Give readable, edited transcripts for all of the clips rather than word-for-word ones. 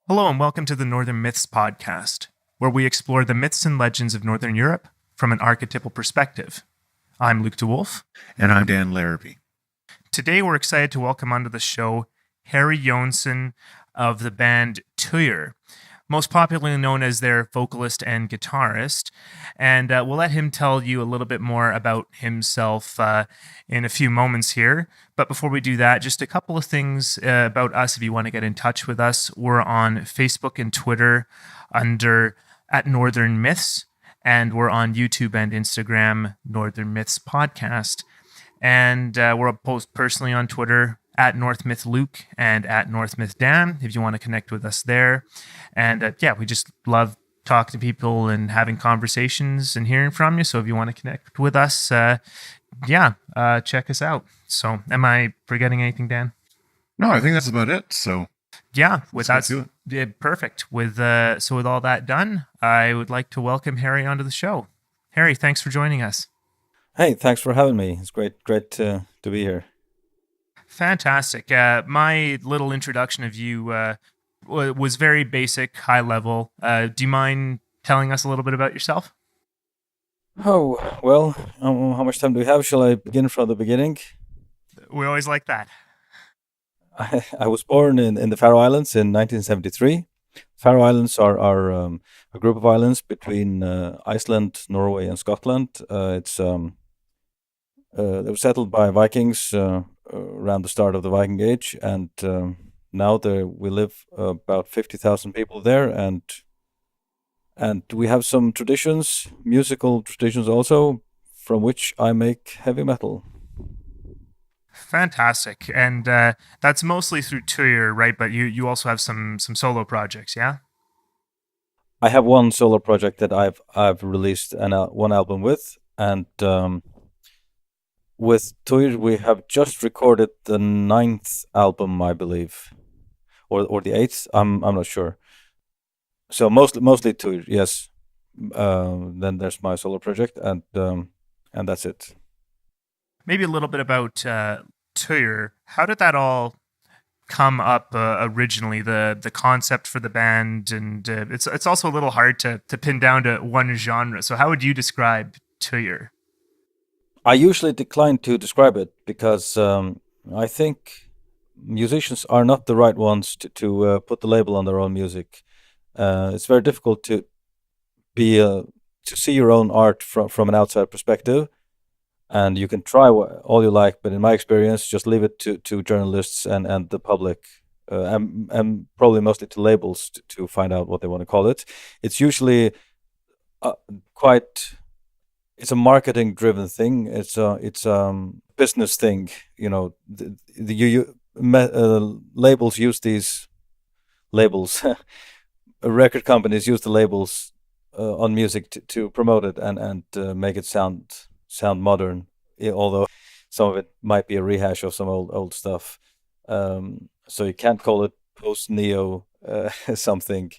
Hello and welcome to the Northern Myths podcast, where we explore the myths and legends of Northern Europe from an archetypal perspective. I'm Luke DeWolf. And I'm Dan Larrabee. Today we're excited to welcome onto the show Heri Joensen of the band Tyr, most popularly known as their vocalist and guitarist. And we'll let him tell you a little bit more about himself in a few moments here. But before we do that, just a couple of things about us if you want to get in touch with us. We're on Facebook and Twitter under @Northern Myths, and we're on YouTube and Instagram, Northern Myths Podcast. And we're post personally on Twitter @NorthMythLuke and @NorthMythDan if you want to connect with us there. And we just love talking to people and having conversations and hearing from you. So if you want to connect with us, check us out. So am I forgetting anything, Dan? No, I think that's about it. So with that, perfect. With all that done, I would like to welcome Heri onto the show. Heri, thanks for joining us. Hey, thanks for having me. It's great to be here. Fantastic. My little introduction of you was very basic, high level. Do you mind telling us a little bit about yourself? Oh, well, how much time do we have? Shall I begin from the beginning? We always like that. I was born in the Faroe Islands in 1973. Faroe Islands are a group of islands between Iceland, Norway, and Scotland. They were settled by Vikings around the start of the Viking Age, and now we live about 50,000 people there, and we have some traditions, musical traditions also, from which I make heavy metal. Fantastic. And that's mostly through Tyr, right? But you also have some solo projects, yeah? I have one solo project that I've released one album with, and with Tyr we have just recorded the 9th album, I believe, or the 8th. I'm not sure. So mostly Tyr, yes. Then there's my solo project, and that's it. Maybe a little bit about Tyr. How did that all come up originally? The concept for the band, and it's also a little hard to pin down to one genre. So how would you describe Tyr? I usually decline to describe it because I think musicians are not the right ones to put the label on their own music. It's very difficult to see your own art from an outside perspective, and you can try all you like, but in my experience, just leave it to journalists and the public, and probably mostly to labels to find out what they want to call it. It's usually it's a marketing driven thing. It's a business thing. You know, labels use these labels. Record companies use the labels on music to promote it and make it sound modern, although some of it might be a rehash of some old stuff. So you can't call it post neo something.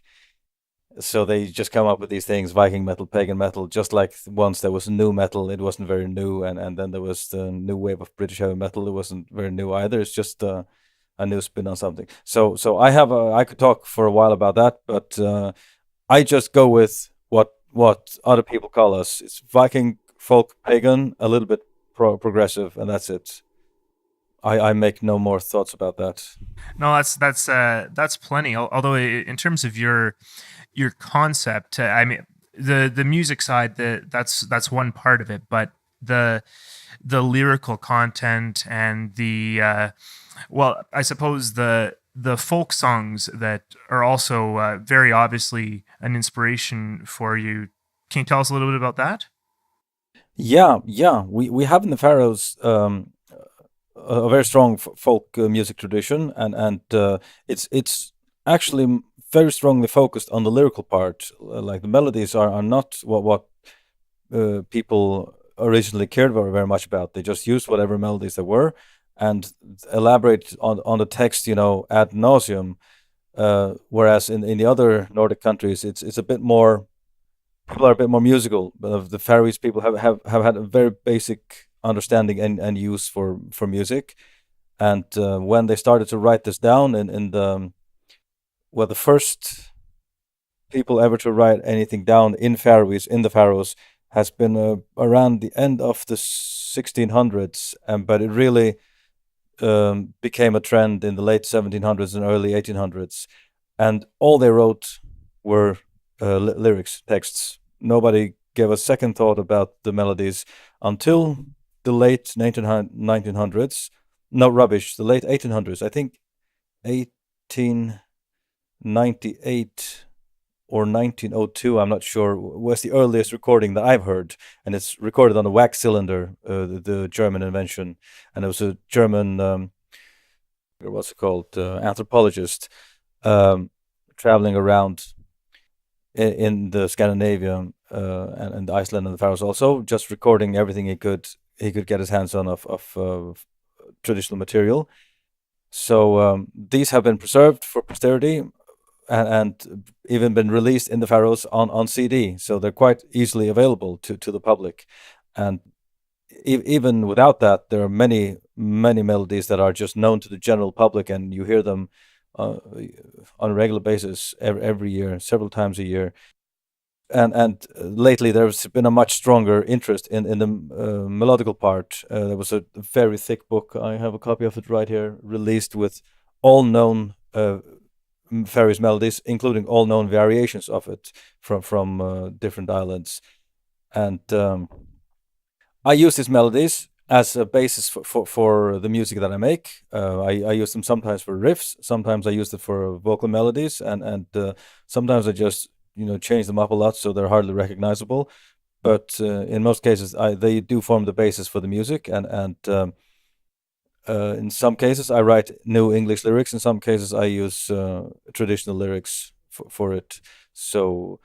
So they just come up with these things: Viking metal, pagan metal. Just like once there was new metal, it wasn't very new, and then there was the new wave of British heavy metal. It wasn't very new either. It's just a new spin on something. So I could talk for a while about that, but I just go with what other people call us. It's Viking, folk, pagan, a little bit progressive, and that's it. I make no more thoughts about that. No, that's plenty. Although in terms of your concept, I mean, the music side, that's one part of it, but the lyrical content and I suppose the folk songs that are also very obviously an inspiration for you. Can you tell us a little bit about that? Yeah. We have in the Faroes a very strong folk music tradition, and it's actually very strongly focused on the lyrical part. Like the melodies are not what people originally cared very much about. They just used whatever melodies there were and elaborate on the text, ad nauseum. Whereas in the other Nordic countries, it's a bit more. People are a bit more musical. But the Faroese people have had a very basic understanding and use for music, and when they started to write this down in the well, the first people ever to write anything down in Faroese, in the Faroes, has been around the end of the 1600s, but it really became a trend in the late 1700s and early 1800s. And all they wrote were lyrics, texts. Nobody gave a second thought about the melodies until the late 1900s. No, rubbish, the late 1800s. I think 1898 or 1902, I'm not sure, was the earliest recording that I've heard. And it's recorded on a wax cylinder, the German invention. And it was a German, what's it called, anthropologist traveling around in the Scandinavia and Iceland and the Faroes also, just recording everything he could get his hands on of traditional material. So these have been preserved for posterity and even been released in the Faroes on CD. So they're quite easily available to the public. And even without that, there are many melodies that are just known to the general public, and you hear them on a regular basis every year, several times a year. And lately there's been a much stronger interest in the melodical part. There was a very thick book, I have a copy of it right here, released with all known Faroese melodies, including all known variations of it from different islands. And I use these melodies as a basis for the music that I make. I use them sometimes for riffs, sometimes I use it for vocal melodies, and sometimes I just change them up a lot so they're hardly recognizable. But in most cases, they do form the basis for the music, and in some cases I write new English lyrics. In some cases I use traditional lyrics for it. So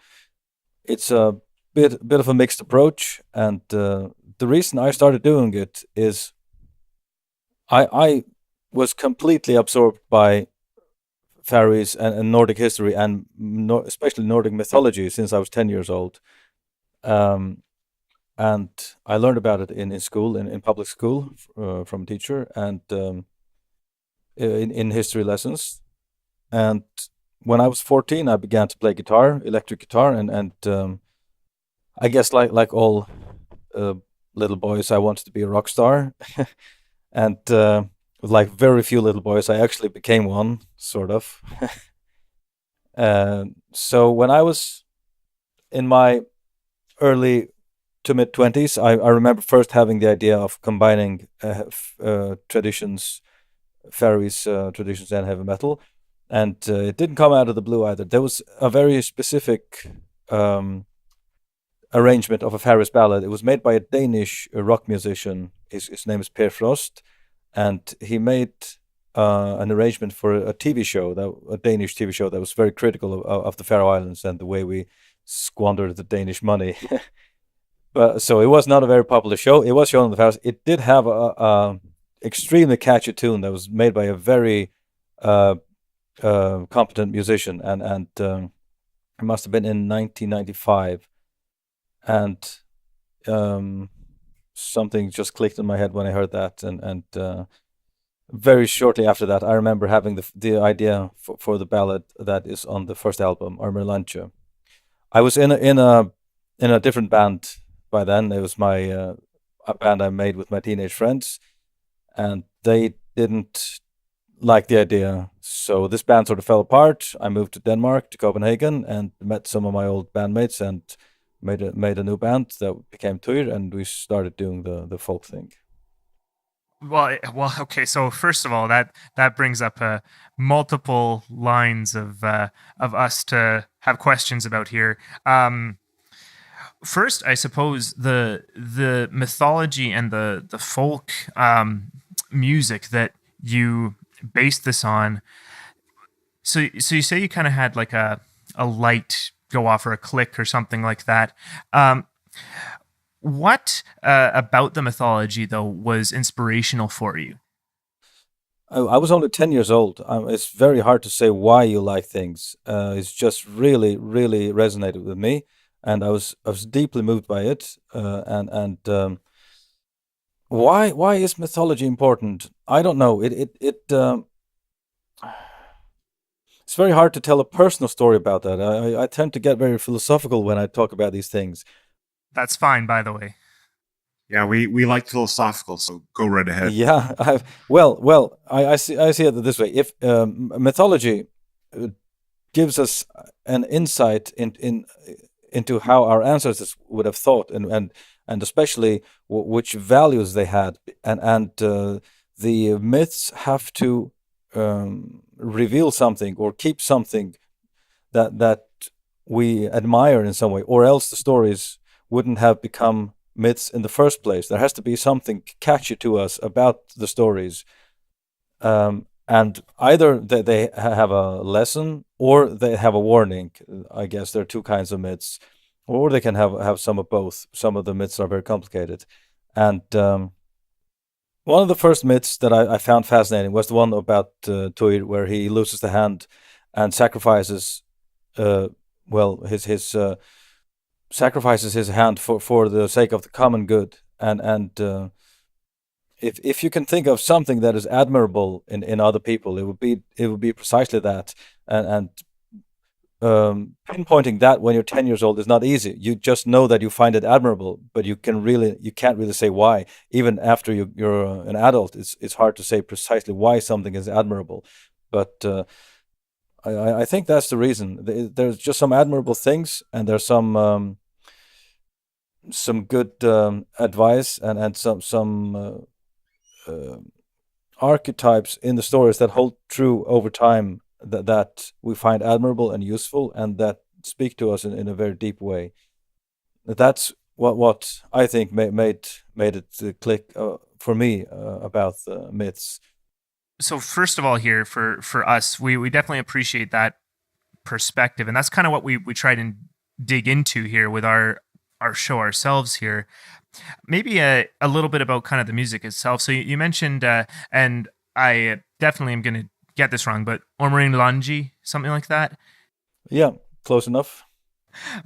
it's a bit of a mixed approach, and the reason I started doing it is I was completely absorbed by Faroese and Nordic history, and especially Nordic mythology, since I was 10 years old. And I learned about it in school, in public school, from a teacher, and in history lessons. And when I was 14, I began to play guitar, electric guitar, and I guess like all little boys, I wanted to be a rock star. And like very few little boys, I actually became one, sort of. So when I was in my early to mid 20s, I remember first having the idea of combining traditions, Faroese traditions and heavy metal. And it didn't come out of the blue either. There was a very specific arrangement of a Faroese ballad. It was made by a Danish rock musician. His name is Per Frost, and he made an arrangement for a TV show, a Danish TV show that was very critical of the Faroe Islands and the way we squandered the Danish money. But so it was not a very popular show. It was shown in the Faroes. It did have a extremely catchy tune that was made by a very competent musician, and it must have been in 1995. And something just clicked in my head when I heard that, and very shortly after that, I remember having the idea for the ballad that is on the first album, Armor Lanche. I was in a different band by then. It was a band I made with my teenage friends, and they didn't like the idea. So this band sort of fell apart. I moved to Denmark, to Copenhagen, and met some of my old bandmates and made a new band that became Tyr, and we started doing the folk thing. Well, okay. So first of all, that brings up multiple lines of us to have questions about here. First, I suppose the mythology and the folk music that you based this on. So you say you kind of had like a light go off or a click or something like that. What about the mythology, though, was inspirational for you? I was only 10 years old. It's very hard to say why you like things. It's just really, really resonated with me, and I was deeply moved by it. And why is mythology important? I don't know. it's very hard to tell a personal story about that. I tend to get very philosophical when I talk about these things. That's fine, by the way. Yeah, we like philosophical, so go right ahead. Yeah, I see it this way. If mythology gives us an insight into how our ancestors would have thought, and especially which values they had, and the myths have to reveal something or keep something that we admire in some way, or else the stories wouldn't have become myths in the first place. There has to be something catchy to us about the stories, and either they have a lesson or they have a warning. I guess there are two kinds of myths, or they can have some of both. Some of the myths are very complicated, and one of the first myths that I found fascinating was the one about Tyr, where he loses the hand and sacrifices, his sacrifices his hand for the sake of the common good. And if you can think of something that is admirable in other people, it would be precisely that. And pinpointing that when you're 10 years old is not easy. You just know that you find it admirable, but you can't really say why. Even after you're an adult, it's hard to say precisely why something is admirable. But I think that's the reason. There's just some admirable things, and there's some good advice, and some archetypes in the stories that hold true over time, that we find admirable and useful, and that speak to us in a very deep way. That's what I think made it click for me about the myths. So first of all, here for us, we definitely appreciate that perspective, and that's kind of what we try to dig into here with our show ourselves here. Maybe a little bit about kind of the music itself. So you mentioned, and I definitely am going to get this wrong, but Ormarinlanji, something like that. Yeah, close enough.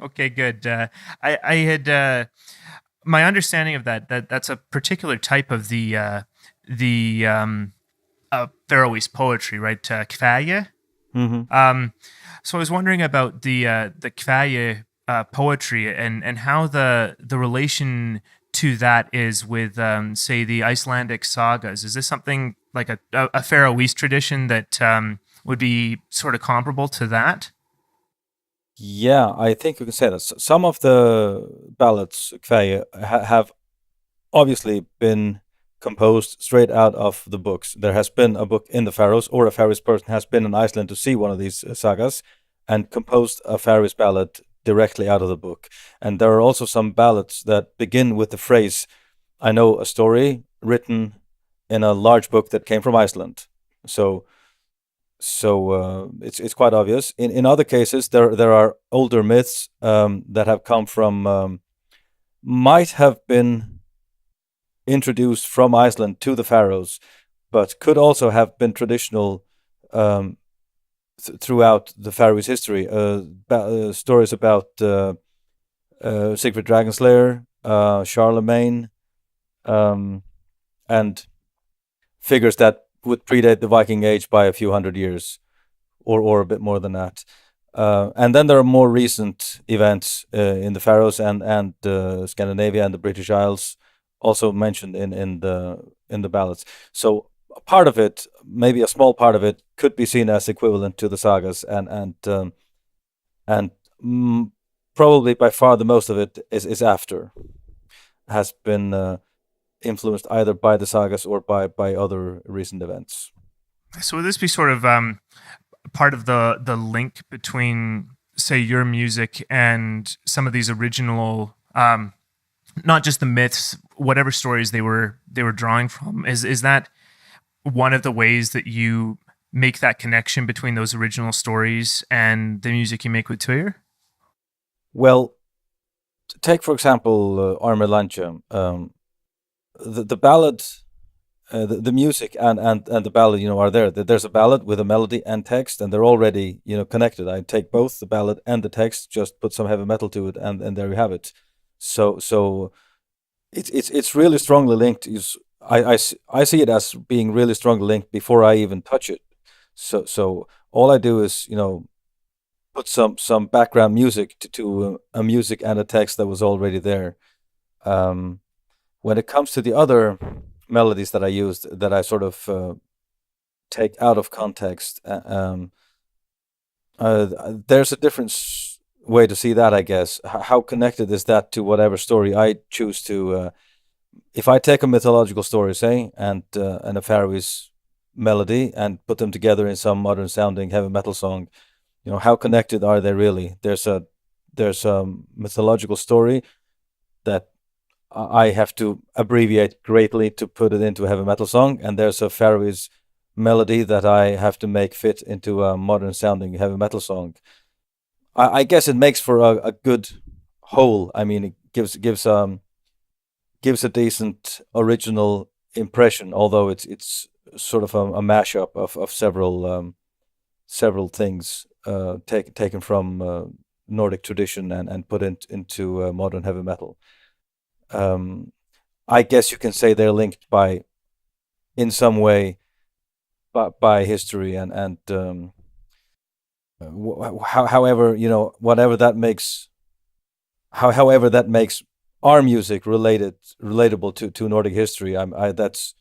Okay, good. I had my understanding of that's a particular type of the Faroese poetry, right? Kvæje. Mm-hmm. So I was wondering about the Kvæje poetry and how the relation to that is with say the Icelandic sagas. Is this something like a Faroese tradition that would be sort of comparable to that? Yeah, I think you can say that. Some of the ballads, Kvæje, have obviously been composed straight out of the books. There has been a book in the Faroes, or a Faroese person has been in Iceland to see one of these sagas and composed a Faroese ballad directly out of the book. And there are also some ballads that begin with the phrase, "I know a story written in a large book that came from Iceland." So it's quite obvious. In other cases, there are older myths that have come from, might have been introduced from Iceland to the Faroes, but could also have been traditional throughout the Faroese history. Stories about Sigrid Dragonslayer, Charlemagne, and figures that would predate the Viking Age by a few hundred years, or a bit more than that. And then there are more recent events in the Faroes and Scandinavia and the British Isles, also mentioned in the ballads. So a part of it, maybe a small part of it, could be seen as equivalent to the sagas, and probably by far the most of it is has been influenced either by the sagas or by other recent events. So would this be sort of part of the link between, say, your music and some of these original, not just the myths, whatever stories they were drawing from? Is that one of the ways that you make that connection between those original stories and the music you make with Tyr? Well, take for example Armer Lancha. The ballad, the music and the ballad, are there. There's a ballad with a melody and text, and they're already connected. I take both the ballad and the text, just put some heavy metal to it, and there you have it. So it's really strongly linked. I see it as being really strongly linked before I even touch it. So all I do is, put some background music to a music and a text that was already there. Um, when it comes to the other melodies that I used, that I sort of take out of context, there's a different way to see that, I guess. How connected is that to whatever story I choose to? If I take a mythological story, say, and a Faroese melody, and put them together in some modern sounding heavy metal song, how connected are they really? There's a mythological story that I have to abbreviate greatly to put it into a heavy metal song, and there's a Faroese melody that I have to make fit into a modern sounding heavy metal song. I guess it makes for a good whole. I mean, it gives a decent original impression, although it's sort of a mashup of several things taken from Nordic tradition and put into modern heavy metal. Um, I guess you can say they're linked in some way, by history however, whatever that makes, however that makes our music relatable to Nordic history. That's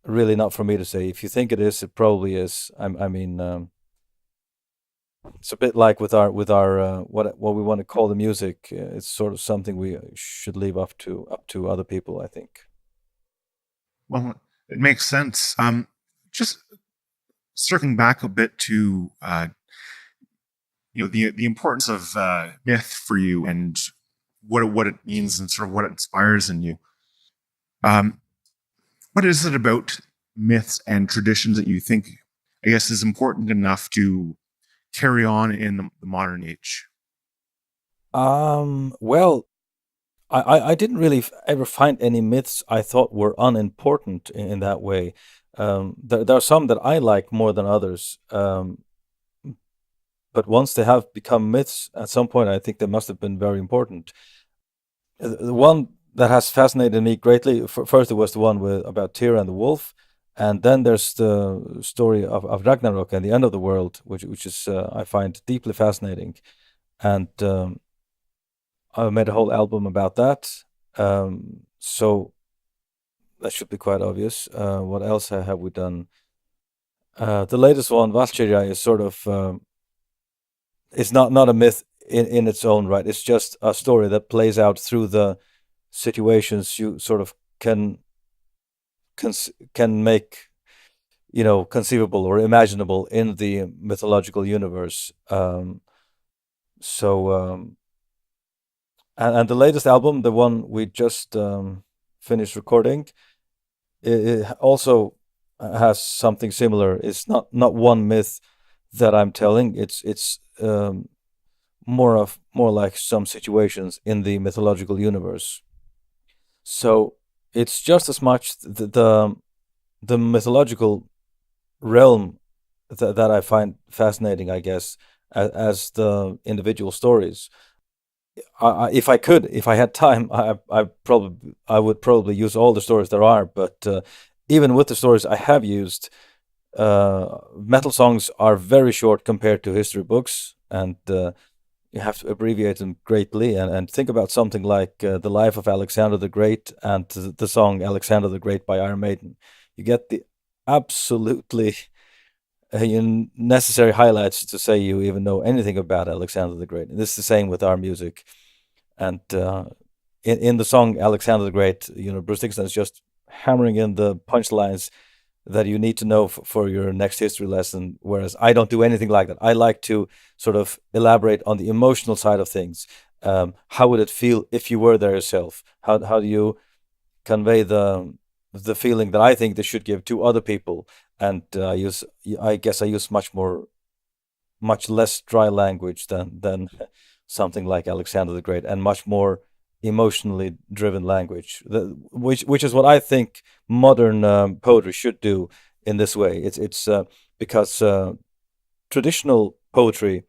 really not for me to say. If you think it is, it probably is. I mean, it's a bit like with our what we want to call the music. It's sort of something we should leave up to other people, I think. Well, it makes sense. Just circling back a bit to the importance of myth for you, and what it means, and sort of what it inspires in you. Um, what is it about myths and traditions that you think, I guess, is important enough to carry on in the modern age? Well, I didn't really ever find any myths I thought were unimportant in that way. There are some that I like more than others. But once they have become myths, at some point, I think they must have been very important. The one that has fascinated me greatly, first it was the one about Tyr and the wolf, and then there's the story of Ragnarok and the end of the world, which is I find deeply fascinating, and I made a whole album about that. So that should be quite obvious. What else have we done? The latest one, Valkyria, is sort of it's not a myth in its own right. It's just a story that plays out through the situations you sort of can make, conceivable or imaginable in the mythological universe. So and the latest album, the one we just finished recording, it also has something similar. It's not one myth that I'm telling. It's more like some situations in the mythological universe. So it's just as much the mythological realm that I find fascinating, I guess, as the individual stories. If I could, if I had time, I would probably use all the stories there are. But even with the stories I have used, metal songs are very short compared to history books, and you have to abbreviate them greatly. And think about something like the life of Alexander the Great and the song Alexander the Great by Iron Maiden. You get the absolutely necessary highlights to say you even know anything about Alexander the Great. And this is the same with our music. And in the song Alexander the Great, Bruce Dickinson is just hammering in the punchlines that you need to know for your next history lesson. Whereas I don't do anything like that. I like to sort of elaborate on the emotional side of things. How would it feel if you were there yourself? How do you convey the feeling that I think they should give to other people? And I guess I use much less dry language than something like Alexander the Great, and much more emotionally driven language, which is what I think modern poetry should do in this way. It's because traditional poetry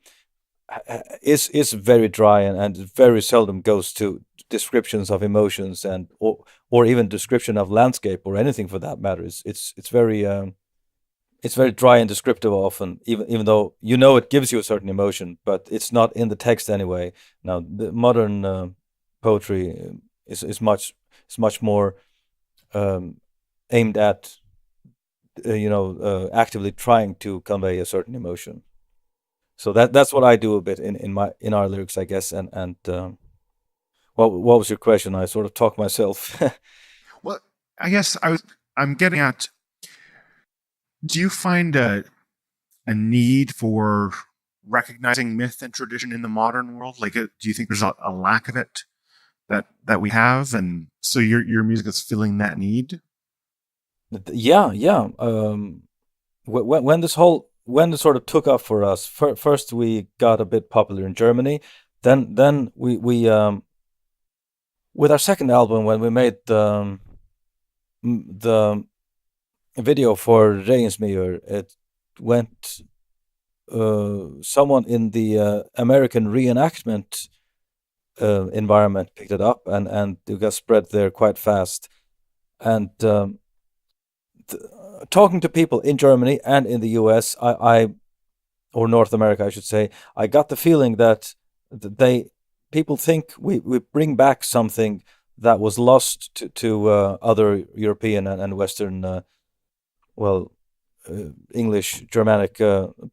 is very dry, and very seldom goes to descriptions of emotions, or even description of landscape or anything for that matter. It's very it's very dry and descriptive often, even though it gives you a certain emotion, but it's not in the text anyway. Now the modern poetry is much more aimed at actively trying to convey a certain emotion. So that's what I do a bit in our lyrics, I guess. And what was your question? I sort of talked myself. Well, I guess I'm getting at, do you find a need for recognizing myth and tradition in the modern world? Like, do you think there's a lack of it that we have, and so your music is filling that need? Yeah, yeah. When this sort of took off for us, first we got a bit popular in Germany. Then we with our second album, when we made the video for Regensmyr, it went. Someone in the American reenactment environment picked it up, and it got spread there quite fast. And talking to people in Germany and in the US, or North America, I should say, I got the feeling that people think we bring back something that was lost to other European and Western, English, Germanic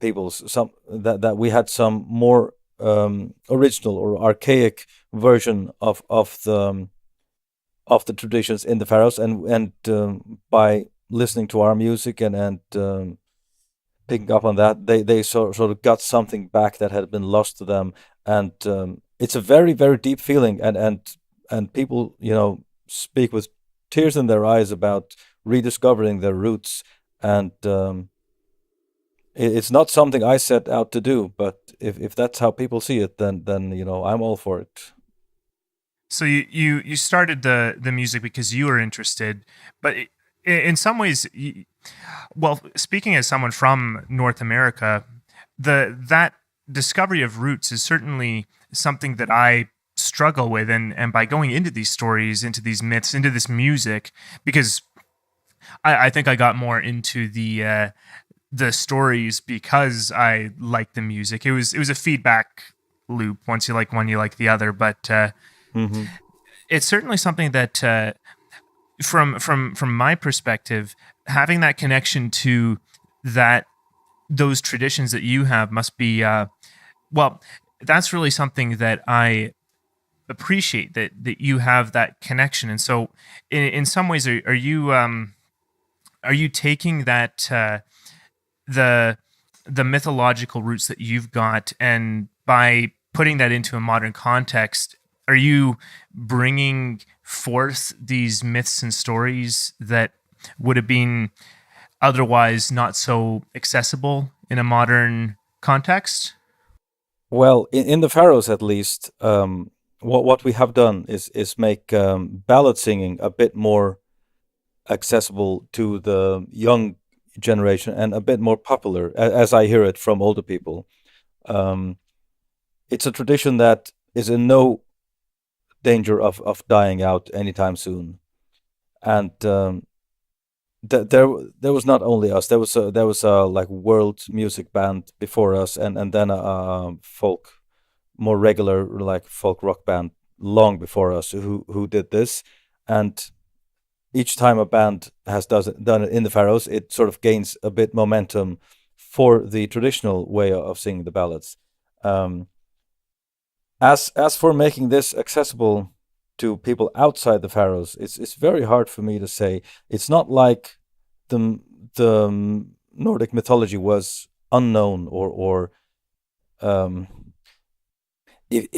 peoples. Some that we had some more original or archaic version of the traditions in the Faroes, and by listening to our music and picking up on that, they sort of got something back that had been lost to them. And it's a very, very deep feeling, and people speak with tears in their eyes about rediscovering their roots. And it's not something I set out to do, but if that's how people see it, then I'm all for it. So you started the music because you were interested, but in some ways, well, speaking as someone from North America, that discovery of roots is certainly something that I struggle with, and by going into these stories, into these myths, into this music, because I think I got more into the stories because I like the music. It was a feedback loop. Once you like one, you like the other. But it's certainly something that, from my perspective, having that connection to those traditions that you have must be that's really something that I appreciate, that you have that connection. And so, in some ways, are you taking that the mythological roots that you've got, and by putting that into a modern context, are you bringing forth these myths and stories that would have been otherwise not so accessible in a modern context? Well, in the Faroes, at least, what we have done is make ballad singing a bit more accessible to the young generation and a bit more popular, as I hear it from older people. It's a tradition that is in no danger of dying out anytime soon. And there was not only us. There was a like world music band before us, and then a more regular like folk rock band long before us who did this. And each time a band has done it in the Faroes, it sort of gains a bit momentum for the traditional way of singing the ballads. As for making this accessible to people outside the Faroes, it's very hard for me to say. It's not like the Nordic mythology was unknown or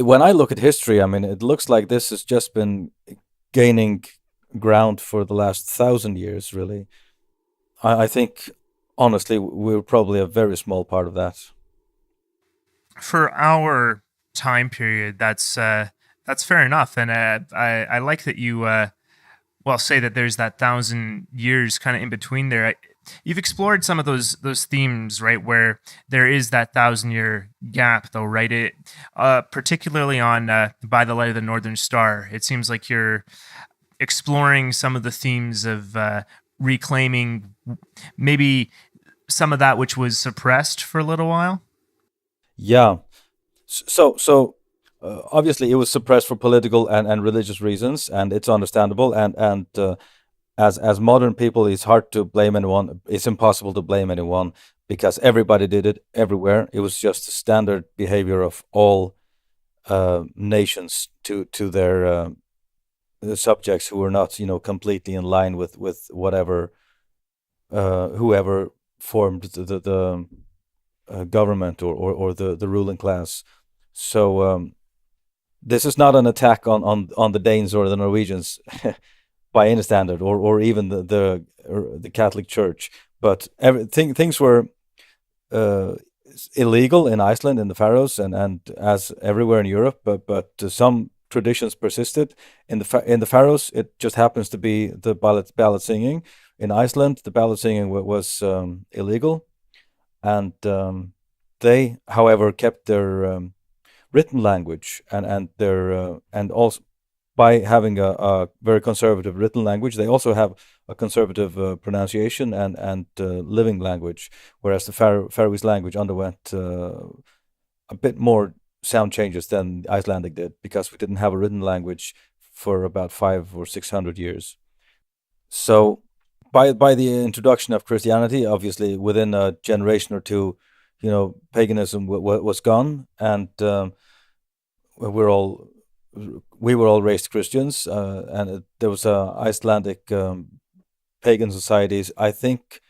when I look at history, I mean, it looks like this has just been gaining ground for the last 1,000 years, really. I think, honestly, we're probably a very small part of that. For our time period, that's fair enough, and I like that you say that there's that 1,000 years kind of in between there. You've explored some of those themes, right, where there is that 1,000-year gap, though, right? It particularly on By the Light of the Northern Star. It seems like you're exploring some of the themes of reclaiming maybe some of that which was suppressed for a little while? Yeah. So obviously it was suppressed for political and religious reasons, and it's understandable. And as modern people, it's hard to blame anyone. It's impossible to blame anyone because everybody did it everywhere. It was just the standard behavior of all nations to their the subjects who were not, completely in line with whatever whoever formed the government or the ruling class. So this is not an attack on the Danes or the Norwegians by any standard, or even the Catholic Church. But things were illegal in Iceland, in the Faroes, and as everywhere in Europe. But some traditions persisted. In the Faroes, it just happens to be the ballad singing. In Iceland, the ballad singing was illegal, and they, however, kept their written language and their and also by having a very conservative written language, they also have a conservative pronunciation and living language, whereas the Faroese language underwent a bit more sound changes than Icelandic did because we didn't have a written language for about 500 or 600 years. So by the introduction of Christianity, obviously within a generation or two, paganism was gone, and we're all we were all raised Christians, and there was Icelandic pagan societies. I think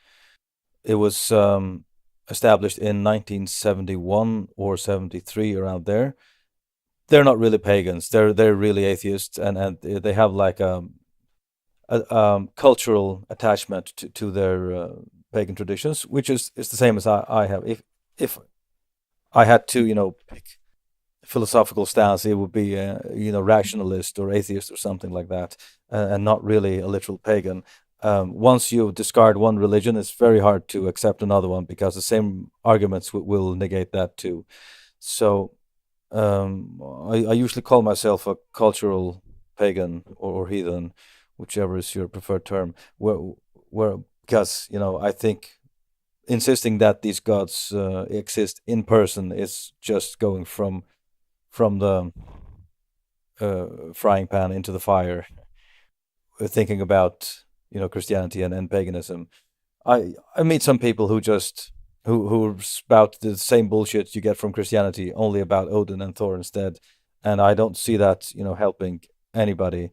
it was established in 1971 or 73, around there. They're not really pagans. They're really atheists, and they have like a cultural attachment to their pagan traditions, which is the same as I have. If I had to, pick philosophical stance, it would be rationalist or atheist or something like that, and not really a literal pagan. Once you discard one religion, it's very hard to accept another one because the same arguments will negate that too. So I usually call myself a cultural pagan or heathen, whichever is your preferred term. Where because I think insisting that these gods exist in person is just going from the frying pan into the fire. Thinking about Christianity and paganism, I meet some people who spout the same bullshit you get from Christianity, only about Odin and Thor instead, and I don't see that helping anybody.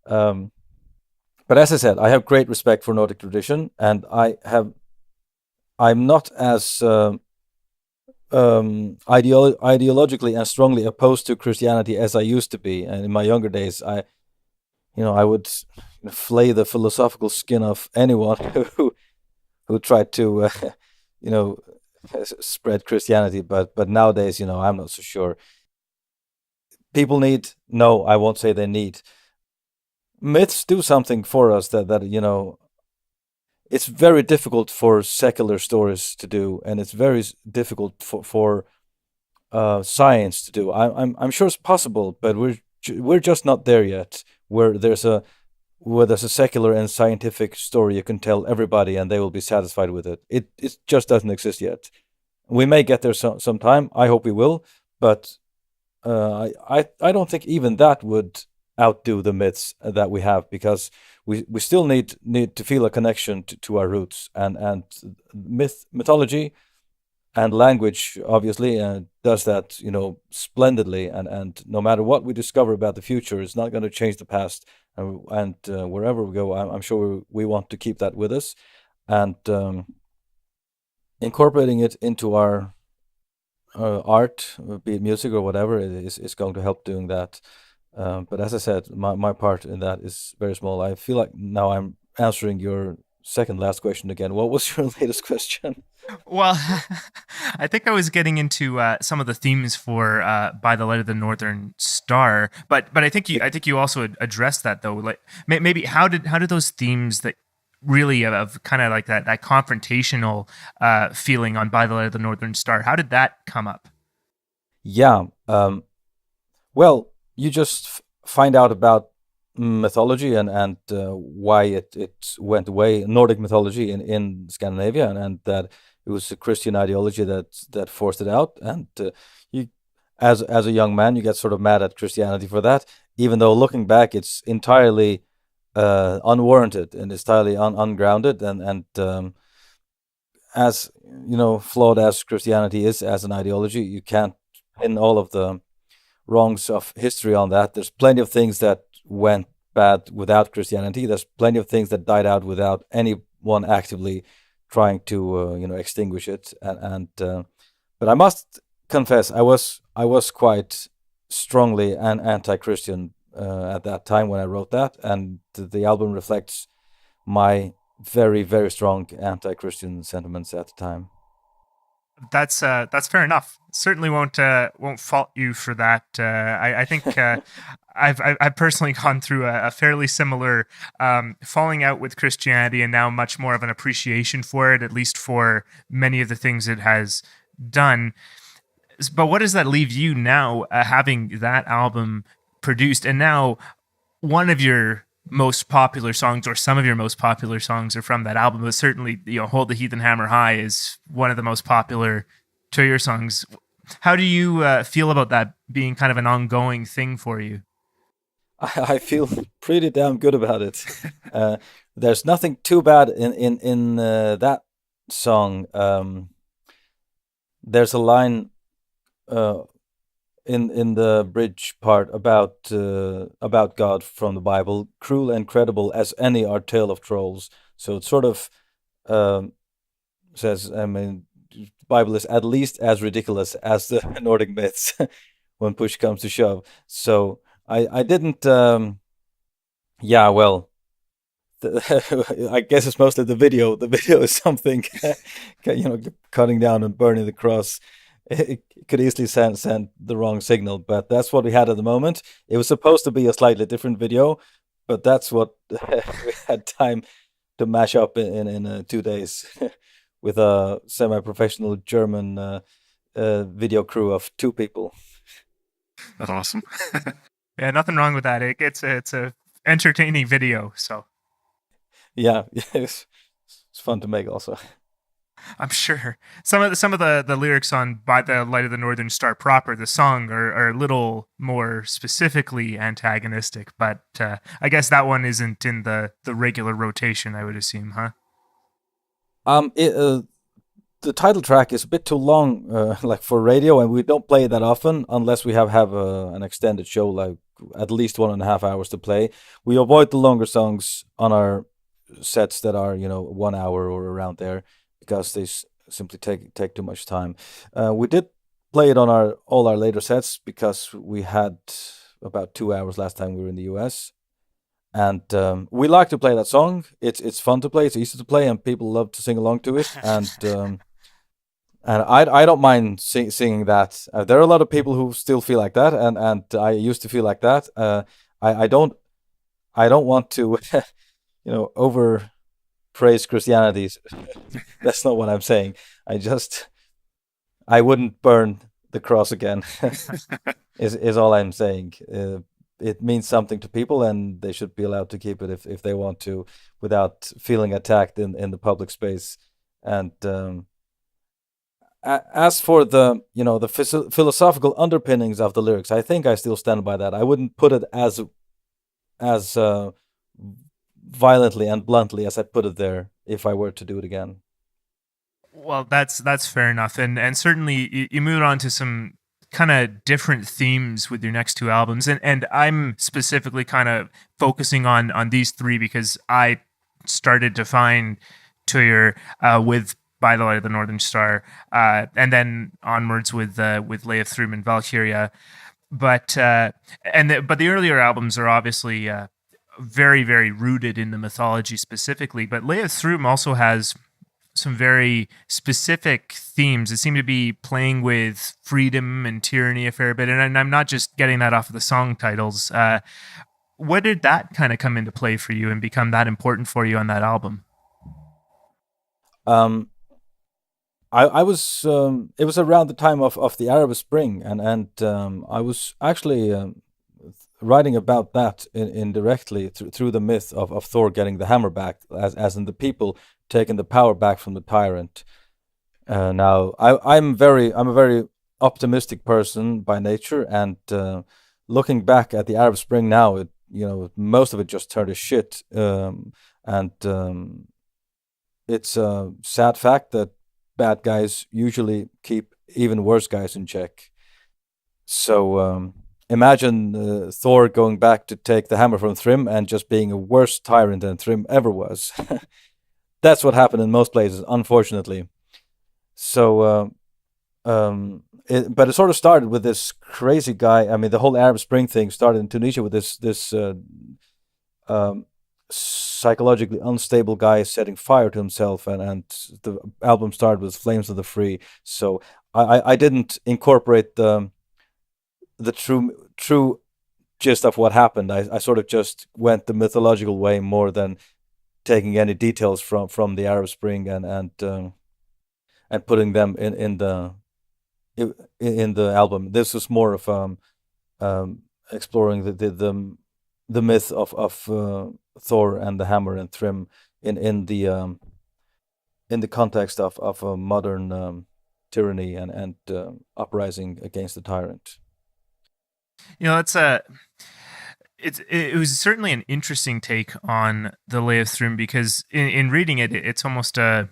But as I said, I have great respect for Nordic tradition, and I'm not as ideologically and strongly opposed to Christianity as I used to be. And in my younger days, I would flay the philosophical skin of anyone who tried to spread Christianity. But nowadays, I'm not so sure. People need, no, I won't say they need. Myths do something for us that it's very difficult for secular stories to do, and it's very difficult for science to do. I'm sure it's possible, but we're just not there yet. Where there's a secular and scientific story you can tell everybody, and they will be satisfied with it. It just doesn't exist yet. We may get there sometime. I hope we will, but I don't think even that would outdo the myths that we have, because we still need to feel a connection to our roots, and mythology and language obviously does that splendidly, and no matter what we discover about the future, it's not going to change the past, and wherever we go, I'm sure we want to keep that with us, and incorporating it into our art, be it music or whatever, is going to help doing that. But as I said, my part in that is very small. I feel like now I'm answering your second last question again. What was your latest question? Well, I think I was getting into some of the themes for "By the Light of the Northern Star," but I think you also addressed that, though. Like maybe how did those themes that really of kind of like that confrontational feeling on "By the Light of the Northern Star," how did that come up? Yeah. Well, you just find out about mythology and why it went away, Nordic mythology in Scandinavia, and that it was a Christian ideology that forced it out. And you, as a young man, you get sort of mad at Christianity for that, even though looking back, it's entirely unwarranted and entirely ungrounded. And as you know, flawed as Christianity is as an ideology, you can't pin all of the wrongs of history on that. There's plenty of things that went bad without Christianity. There's plenty of things that died out without anyone actively trying to extinguish it. And but I must confess, I was quite strongly anti-Christian at that time when I wrote that, and the album reflects my very very strong anti-Christian sentiments at the time. That's fair enough. Certainly won't fault you for that. I think I've personally gone through a fairly similar falling out with Christianity, and now much more of an appreciation for it, at least for many of the things it has done. But what does that leave you now, having that album produced, and now one of your most popular songs, or some of your most popular songs, are from that album? But certainly, "Hold the Heathen Hammer High" is one of the most popular to your songs. How do you feel about that being kind of an ongoing thing for you? I feel pretty damn good about it. There's nothing too bad in that song. There's a line uh, in the bridge part about God from the Bible. Cruel and credible as any are tale of trolls. So it sort of um, says, I mean, the Bible is at least as ridiculous as the Nordic myths when push comes to shove. So I didn't. Yeah, well, I guess it's mostly the video. The video is something, cutting down and burning the cross. It could easily send the wrong signal, but that's what we had at the moment. It was supposed to be a slightly different video, but that's what we had time to mash up in 2 days with a semi-professional German video crew of two people. That's awesome. Yeah, nothing wrong with that. It's a entertaining video, so Yeah, it's fun to make also. I'm sure some of the lyrics on "By the Light of the Northern Star" proper, the song, are a little more specifically antagonistic. But I guess that one isn't in the regular rotation, I would assume, huh? It, the title track is a bit too long, like for radio, and we don't play it that often unless we have an extended show, like at least 1.5 hours to play. We avoid the longer songs on our sets that are 1 hour or around there because they simply take too much time. We did play it on our all our later sets because we had about 2 hours last time we were in the US. And we like to play that song. It's fun to play. It's easy to play, and people love to sing along to it. And I don't mind singing that. There are a lot of people who still feel like that, and I used to feel like that. I don't want to over praise Christianity. That's not what I'm saying. I wouldn't burn the cross again. is all I'm saying. It means something to people, and they should be allowed to keep it if they want to, without feeling attacked in the public space. And as for the philosophical underpinnings of the lyrics, I think I still stand by that. I wouldn't put it as violently and bluntly as I put it there if I were to do it again. Well, that's fair enough, and certainly you moved on to some kind of different themes with your next two albums, and I'm specifically kind of focusing on these three because I started to find Tuyr with "By the Light of the Northern Star," and then onwards with Lay of Thrum and Valkyria. But but the earlier albums are obviously very very rooted in the mythology specifically. But Lay of Thrum also has some very specific themes that seem to be playing with freedom and tyranny a fair bit. And I'm not just getting that off of the song titles. What did that kind of come into play for you and become that important for you on that album? Um, I was it was around the time of the Arab Spring, and I was actually writing about that indirectly through the myth of Thor getting the hammer back, as in the people taking the power back from the tyrant. Now, I'm a very optimistic person by nature, and looking back at the Arab Spring now, most of it just turned to shit, and it's a sad fact that bad guys usually keep even worse guys in check. So imagine Thor going back to take the hammer from Thrym and just being a worse tyrant than Thrym ever was. That's what happened in most places, unfortunately. So, but it sort of started with this crazy guy. I mean, the whole Arab Spring thing started in Tunisia with this psychologically unstable guy setting fire to himself, and the album started with "Flames of the Free." So I didn't incorporate the true gist of what happened. I sort of just went the mythological way more than taking any details from the Arab Spring and putting them in the album. This was more of exploring the myth of Thor and the hammer and Thrym in the context of a modern tyranny and uprising against the tyrant. It was certainly an interesting take on the Lay of Thrym, because in reading it, it's almost a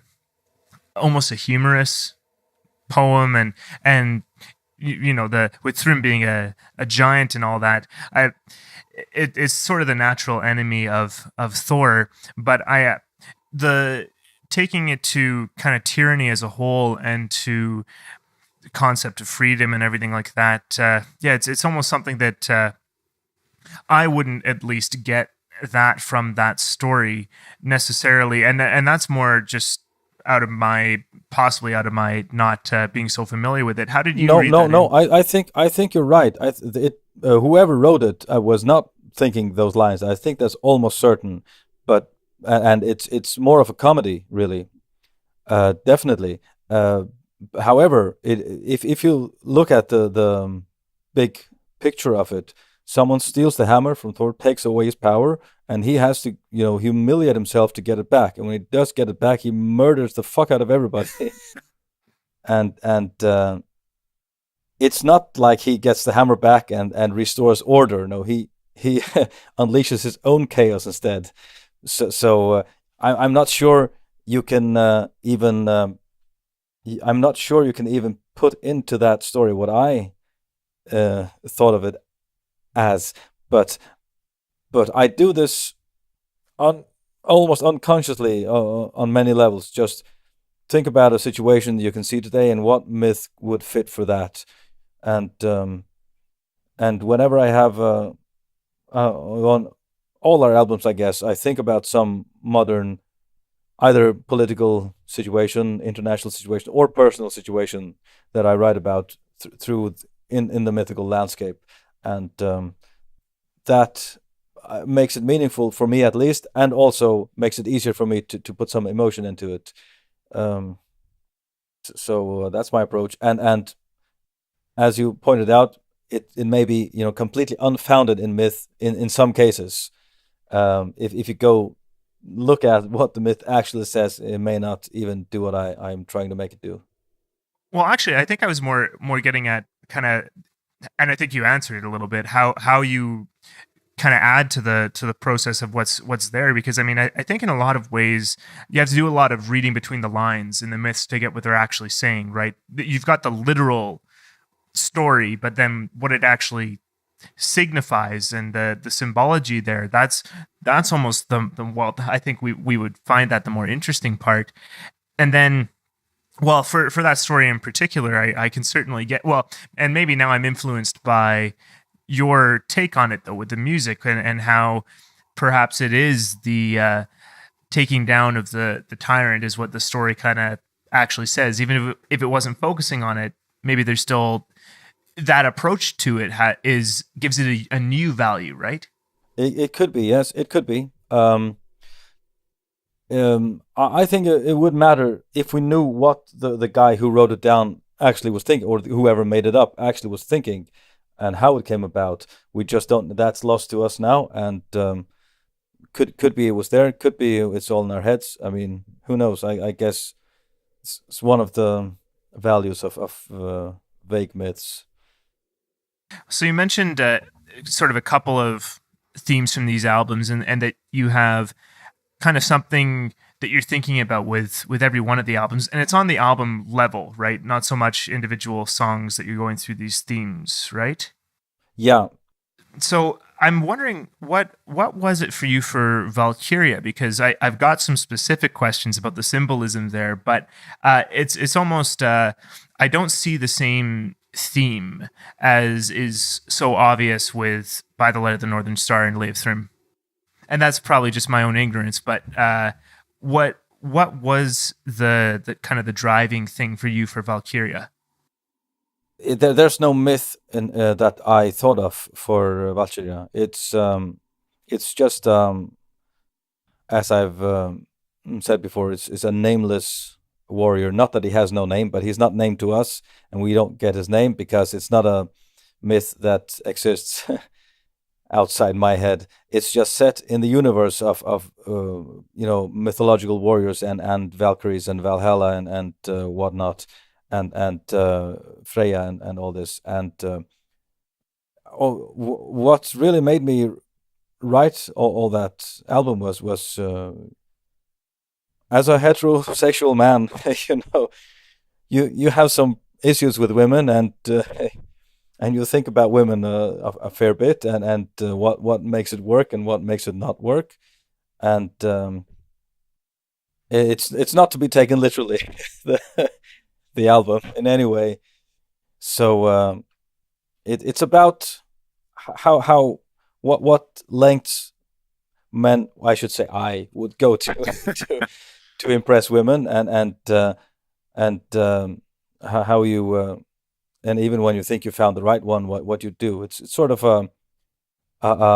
humorous poem, and with Thrym being a giant and all that, it's sort of the natural enemy of Thor, but the taking it to kind of tyranny as a whole and to the concept of freedom and everything like that. It's almost something that I wouldn't at least get that from that story necessarily, and that's more just possibly out of my not being so familiar with it. How did you read that? No. I think you're right. Whoever wrote it was not thinking those lines. I think that's almost certain. But and it's more of a comedy, really. Definitely. However, if you look at the big picture of it, someone steals the hammer from Thor, takes away his power, and he has to, humiliate himself to get it back. And when he does get it back, he murders the fuck out of everybody. and it's not like he gets the hammer back and restores order. No, he unleashes his own chaos instead. So I'm not sure you can even. I'm not sure you can even put into that story what I thought of it as, but I do this almost unconsciously on many levels. Just think about a situation you can see today and what myth would fit for that, and whenever I have on all our albums, I guess I think about some modern, either political situation, international situation, or personal situation that I write about through in the mythical landscape, and that makes it meaningful for me, at least, and also makes it easier for me to put some emotion into it. So that's my approach, and as you pointed out, it may be completely unfounded in myth in some cases. If you go look at what the myth actually says, it may not even do what I'm trying to make it do. Well, actually, I think I was more getting at kind of, and I think you answered it a little bit, how you kind of add to the process of what's there, because I mean, I think in a lot of ways you have to do a lot of reading between the lines in the myths to get what they're actually saying, right? You've got the literal story, but then what it actually signifies and the symbology there, that's almost the well, I think we would find that the more interesting part. And then, well, for that story in particular, I can certainly get, well, and maybe now I'm influenced by your take on it though, with the music and how perhaps it is the taking down of the tyrant is what the story kind of actually says. Even if it wasn't focusing on it, maybe there's still that approach to it gives it a new value, right? It could be, yes, it could be. I think it would matter if we knew what the guy who wrote it down actually was thinking, or whoever made it up actually was thinking. and how it came about, we just don't. That's lost to us now, and could be it was there. Could be it's all in our heads. I mean, who knows? I guess it's one of the values of vague myths. So you mentioned sort of a couple of themes from these albums, and that you have kind of something that you're thinking about with every one of the albums, and it's on the album level, right? Not so much individual songs that you're going through these themes, right? Yeah. So I'm wondering what was it for you for Valkyria? Because I've got some specific questions about the symbolism there, but it's almost I don't see the same theme as is so obvious with By the Light of the Northern Star and Lay of Thrym. And that's probably just my own ignorance, but what was the kind of the driving thing for you for Valkyria? There's no myth that I thought of for Valkyria. It's just as I've said before, it's a nameless warrior. Not that he has no name, but he's not named to us, and we don't get his name because it's not a myth that exists outside my head. It's just set in the universe of mythological warriors and Valkyries and Valhalla and whatnot, and Freya and all this. And what really made me write all that album was as a heterosexual man, you have some issues with women, and you think about women a fair bit, and what makes it work and what makes it not work, and it's not to be taken literally, the album in any way. So it's about how what lengths men, I should say, I would go to to impress women, and how you and even when you think you found the right one, what you do. It's sort of a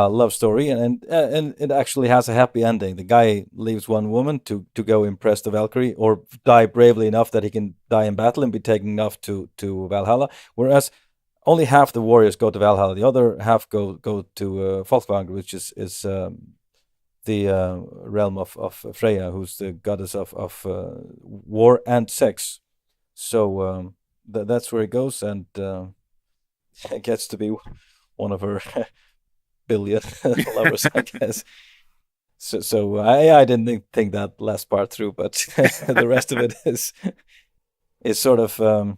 love story, and it actually has a happy ending. The guy leaves one woman to go impress the Valkyrie, or die bravely enough that he can die in battle and be taken off to Valhalla. Whereas only half the warriors go to Valhalla, the other half go to Folklore, which is the realm of Freya, who's the goddess of war and sex. So that's where it goes, and it gets to be one of her billion lovers, I guess. So I didn't think that last part through, but the rest of it is sort of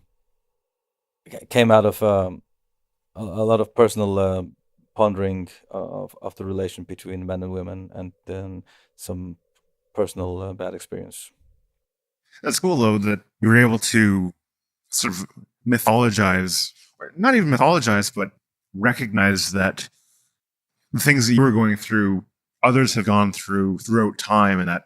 came out of a lot of personal pondering of the relation between men and women, and then some personal bad experience. That's cool, though, that you were able to sort of mythologize, or not even mythologize, but recognize that the things that you were going through, others have gone through throughout time, and that,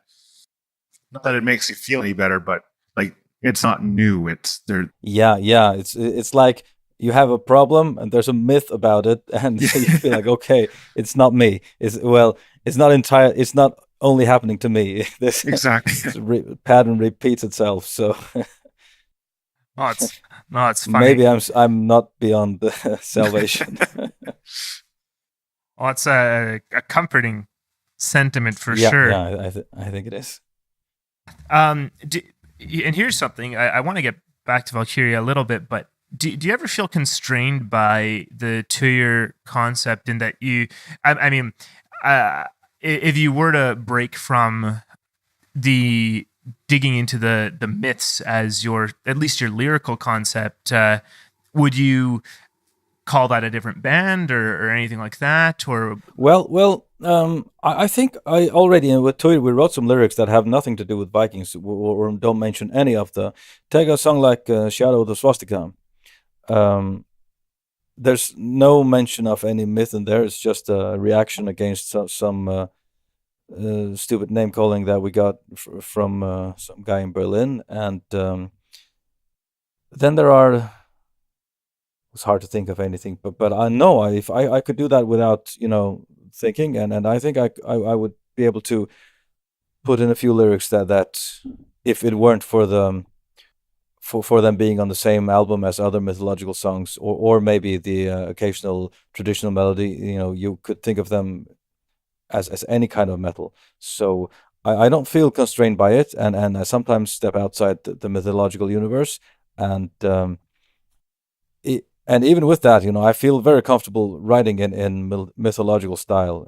not that it makes you feel any better, but like, it's not new. It's there. Yeah. It's like you have a problem and there's a myth about it, and you feel like, okay, it's not me. It's not only happening to me. This Exactly. pattern repeats itself. So it's funny. Maybe I'm not beyond the salvation. Well, it's a comforting sentiment for yeah, sure. Yeah, I think it is. And here's something, I want to get back to Valkyria a little bit, but do you ever feel constrained by the Tyr concept in that I mean, if you were to break from the digging into the myths as at least your lyrical concept, would you call that a different band or anything like that? Or I think I already with Tyr we wrote some lyrics that have nothing to do with Vikings, or don't mention any of the. Take a song like Shadow of the Swastika. There's no mention of any myth in there. It's just a reaction against some stupid name calling that we got from some guy in Berlin, and then there are. It's hard to think of anything, but I know if I could do that without thinking, and I think I would be able to put in a few lyrics that if it weren't for for them being on the same album as other mythological songs, or maybe the occasional traditional melody. You could think of them as any kind of metal. So I don't feel constrained by it, and I sometimes step outside the mythological universe, and and even with that, I feel very comfortable writing in mythological style.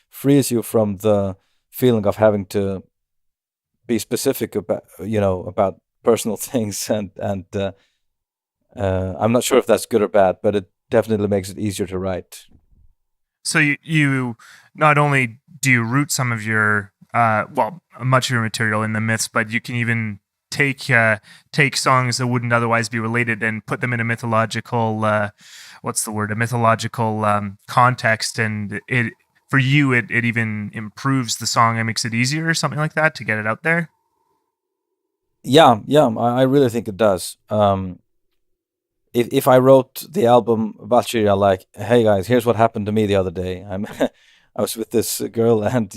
Frees you from the feeling of having to be specific about personal things, and I'm not sure if that's good or bad, but it definitely makes it easier to write. So you not only do you root some of your much of your material in the myths, but you can even take songs that wouldn't otherwise be related and put them in a mythological a mythological context, and it for you it even improves the song and makes it easier or something like that to get it out there. Yeah, I really think it does. If I wrote the album Valkyria like, hey guys, here's what happened to me the other day. I was with this girl, and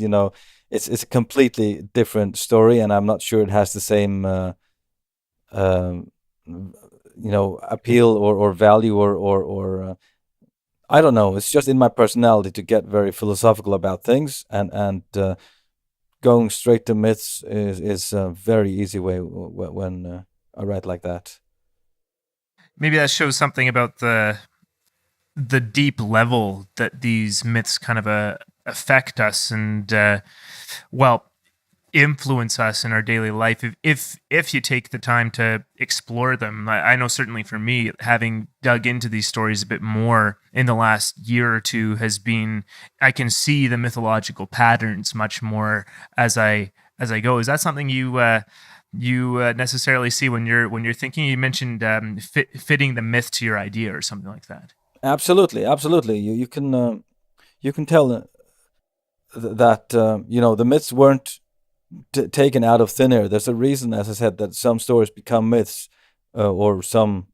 it's a completely different story, and I'm not sure it has the same appeal or value or I don't know. It's just in my personality to get very philosophical about things, and going straight to myths is a very easy way when I write like that. Maybe that shows something about the deep level that these myths kind of affect us and influence us in our daily life if you take the time to explore them. I know certainly for me, having dug into these stories a bit more in the last year or two I can see the mythological patterns much more as I go. Is that something you necessarily see when you're thinking? You mentioned fitting the myth to your idea or something like that. Absolutely. You can tell that the myths weren't taken out of thin air. There's a reason, as I said, that some stories become myths, or some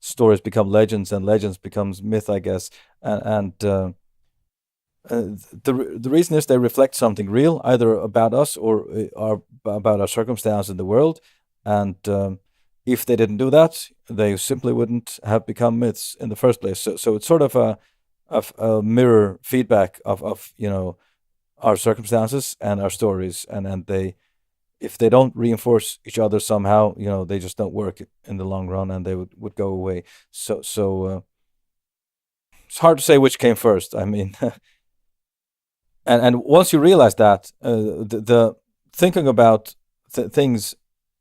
stories become legends, and legends becomes myth, I guess. And the reason is they reflect something real, either about us or about our circumstance in the world. And if they didn't do that, they simply wouldn't have become myths in the first place. So it's sort of a mirror feedback of our circumstances and our stories, and if they don't reinforce each other somehow, they just don't work in the long run, and they would go away. So it's hard to say which came first. I mean, and once you realize that, the thinking about things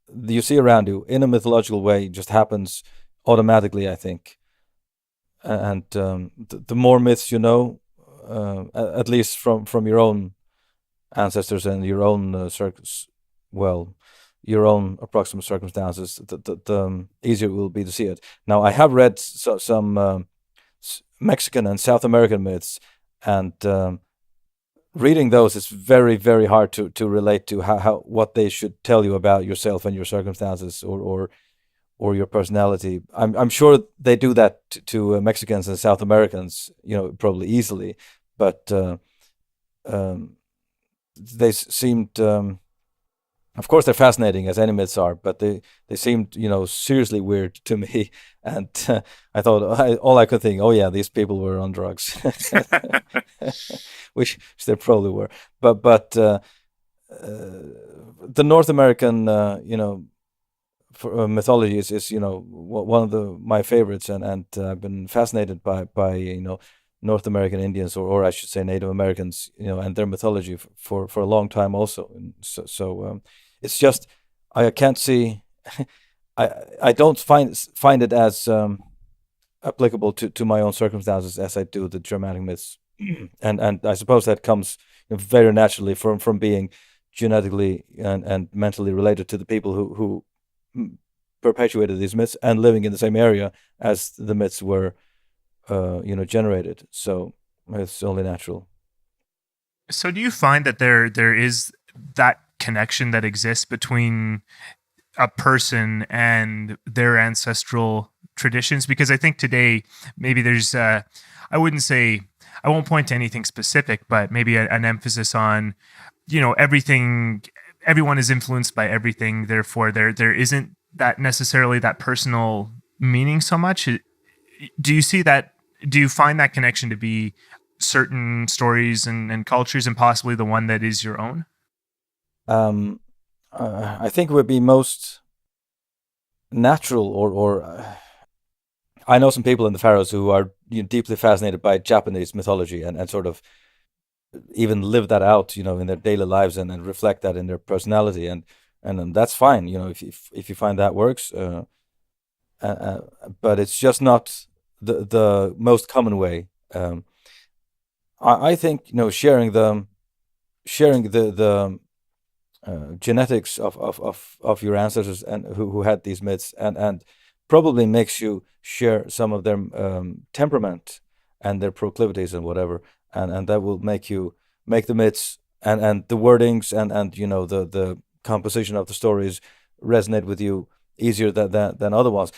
that you see around you in a mythological way just happens automatically, I think. And the more myths you know, at least from your own ancestors and your own your own approximate circumstances, the easier it will be to see it. Now, I have read some Mexican and South American myths, and reading those is very, very hard to relate to how what they should tell you about yourself and your circumstances or your personality. I'm sure they do that to Mexicans and South Americans, probably easily, but they seemed, of course, they're fascinating as any myths are, but they seemed, seriously weird to me. And I thought, all I could think, oh yeah, these people were on drugs, which they probably were. But the North American, mythology is one of my favorites, and I've been fascinated by North American Indians, or I should say Native Americans, and their mythology for a long time also. And so it's just I can't see I don't find it as applicable to my own circumstances as I do the Germanic myths, and I suppose that comes very naturally from being genetically and mentally related to the people who perpetuated these myths and living in the same area as the myths were generated. So it's only natural. So do you find that there is that connection that exists between a person and their ancestral traditions? Because I think today maybe there's I won't point to anything specific, but maybe an emphasis on everyone is influenced by everything, therefore there isn't that necessarily that personal meaning so much. Do you see that? Do you find that connection to be certain stories and cultures, and possibly the one that is your own? I think it would be most natural, or I know some people in the Faroes who are deeply fascinated by Japanese mythology, and sort of even live that out, in their daily lives, and reflect that in their personality, and that's fine, if you find that works. But it's just not the most common way. I think sharing the genetics of your ancestors, and who had these myths, and probably makes you share some of their temperament and their proclivities and whatever, and that will make the myths and the wordings, and the composition of the stories resonate with you easier than other ones.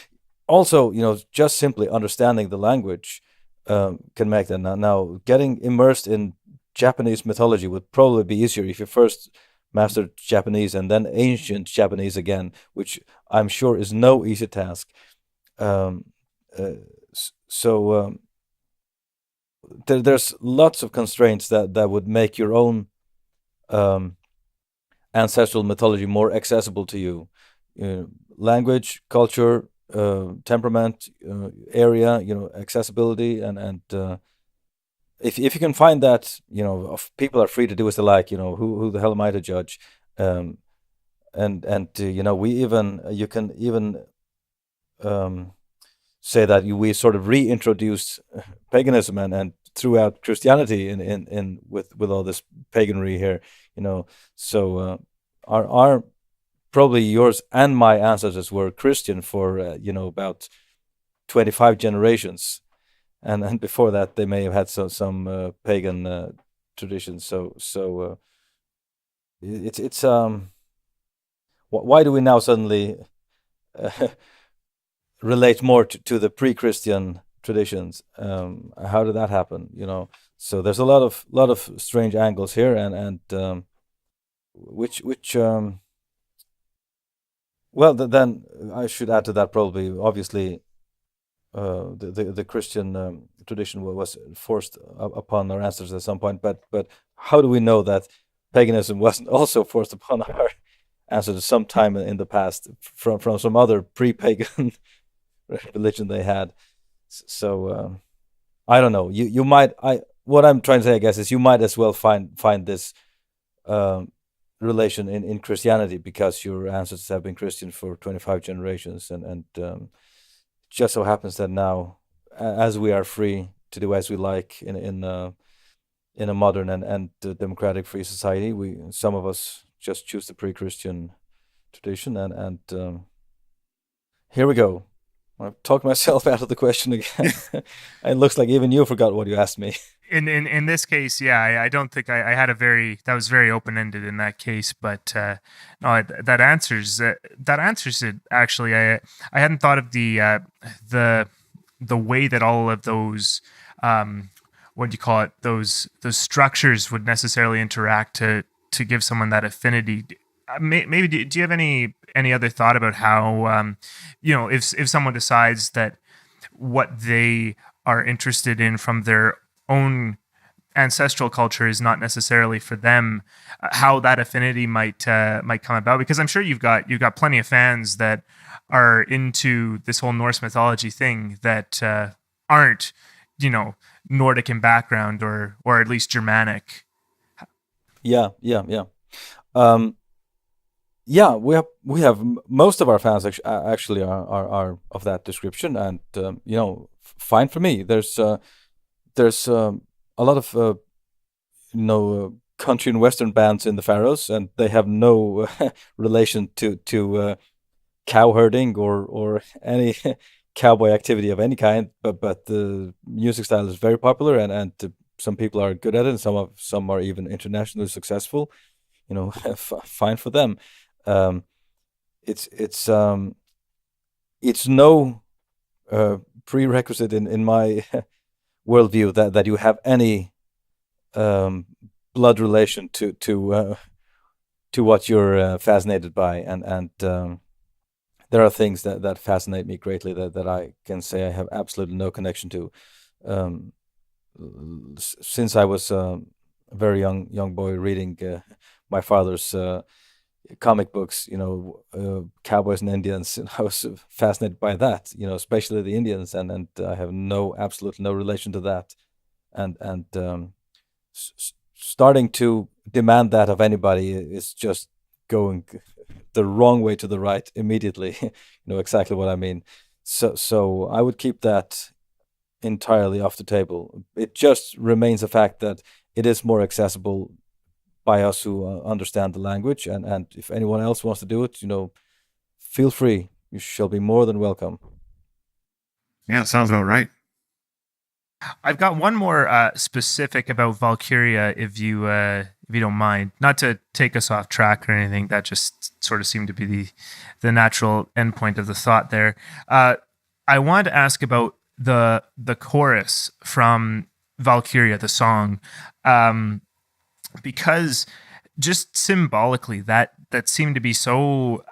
Also, just simply understanding the language can make that. Now, getting immersed in Japanese mythology would probably be easier if you first mastered Japanese and then ancient Japanese again, which I'm sure is no easy task. So there's lots of constraints that would make your own ancestral mythology more accessible to you. Language, culture, temperament, area, accessibility, and if you can find that, people are free to do as they like. Who the hell am I to judge? And you can even say that we sort of reintroduced paganism and throughout Christianity in with all this paganry here. So our probably yours and my ancestors were Christian for about 25 generations, and before that they may have had some pagan traditions. So it's why do we now suddenly relate more to the pre-Christian traditions? How did that happen? So there's a lot of strange angles here, and which well, then I should add to that, probably, obviously, the Christian tradition was forced upon our ancestors at some point. But how do we know that paganism wasn't also forced upon our ancestors sometime in the past from some other pre-pagan religion they had? So I don't know. You might. What I'm trying to say, I guess, is you might as well find this relation in Christianity, because your ancestors have been Christian for 25 generations, and just so happens that now, as we are free to do as we like in a modern and democratic free society, some of us just choose the pre-Christian tradition, and here we go. I've talked myself out of the question again. It looks like even you forgot what you asked me. In this case, yeah, I don't think I had that was very open ended in that case, but no, that answers it. Actually, I hadn't thought of the way that all of those what do you call it, those structures would necessarily interact to give someone that affinity. Maybe do you have any other thought about how if someone decides that what they are interested in from their own ancestral culture is not necessarily for them, how that affinity might come about? Because I'm sure you've got plenty of fans that are into this whole Norse mythology thing that aren't Nordic in background, or at least Germanic. Yeah. Yeah, we have most of our fans actually are of that description, and fine for me. There's a lot of country and western bands in the Faroes, and they have no relation to cow herding or any cowboy activity of any kind. But the music style is very popular, and some people are good at it, and some are even internationally successful. Fine for them. It's no prerequisite in my worldview that you have any blood relation to what you're fascinated by, and there are things that fascinate me greatly that I can say I have absolutely no connection to. Um, since I was a very young boy reading my father's comic books, cowboys and Indians, and I was fascinated by that, especially the Indians, and I have absolutely no relation to that, and starting to demand that of anybody is just going the wrong way to the right immediately. You know exactly what I mean. So I would keep that entirely off the table. It just remains a fact that it is more accessible by us who understand the language, and if anyone else wants to do it, feel free. You shall be more than welcome. Yeah, it sounds about right. I've got one more specific about Valkyria, if you don't mind. Not to take us off track or anything. That just sort of seemed to be the natural endpoint of the thought there. I wanted to ask about the chorus from Valkyria, the song, because just symbolically that seemed to be so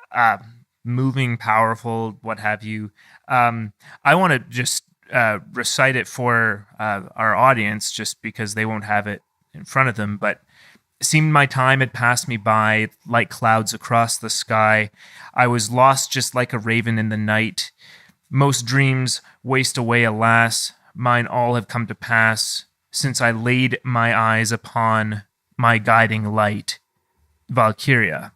moving, powerful, what have you. I want to just recite it for our audience, just because they won't have it in front of them. But it seemed my time had passed me by like clouds across the sky. I was lost just like a raven in the night. Most dreams waste away, alas. Mine all have come to pass since I laid my eyes upon my guiding light, Valkyria.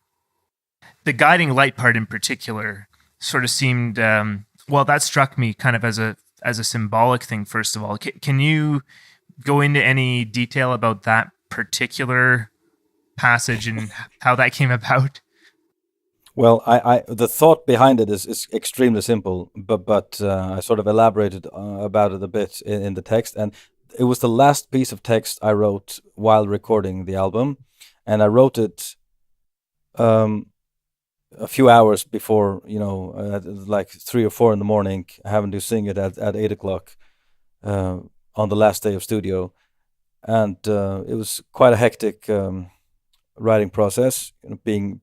The guiding light part in particular sort of seemed, that struck me kind of as a symbolic thing, first of all. Can you go into any detail about that particular passage and how that came about? Well, I the thought behind it is extremely simple, but I sort of elaborated about it a bit in the text, and it was the last piece of text I wrote while recording the album, and I wrote it a few hours before, at like 3 or 4 in the morning, having to sing it at 8 o'clock on the last day of studio, and it was quite a hectic writing process, being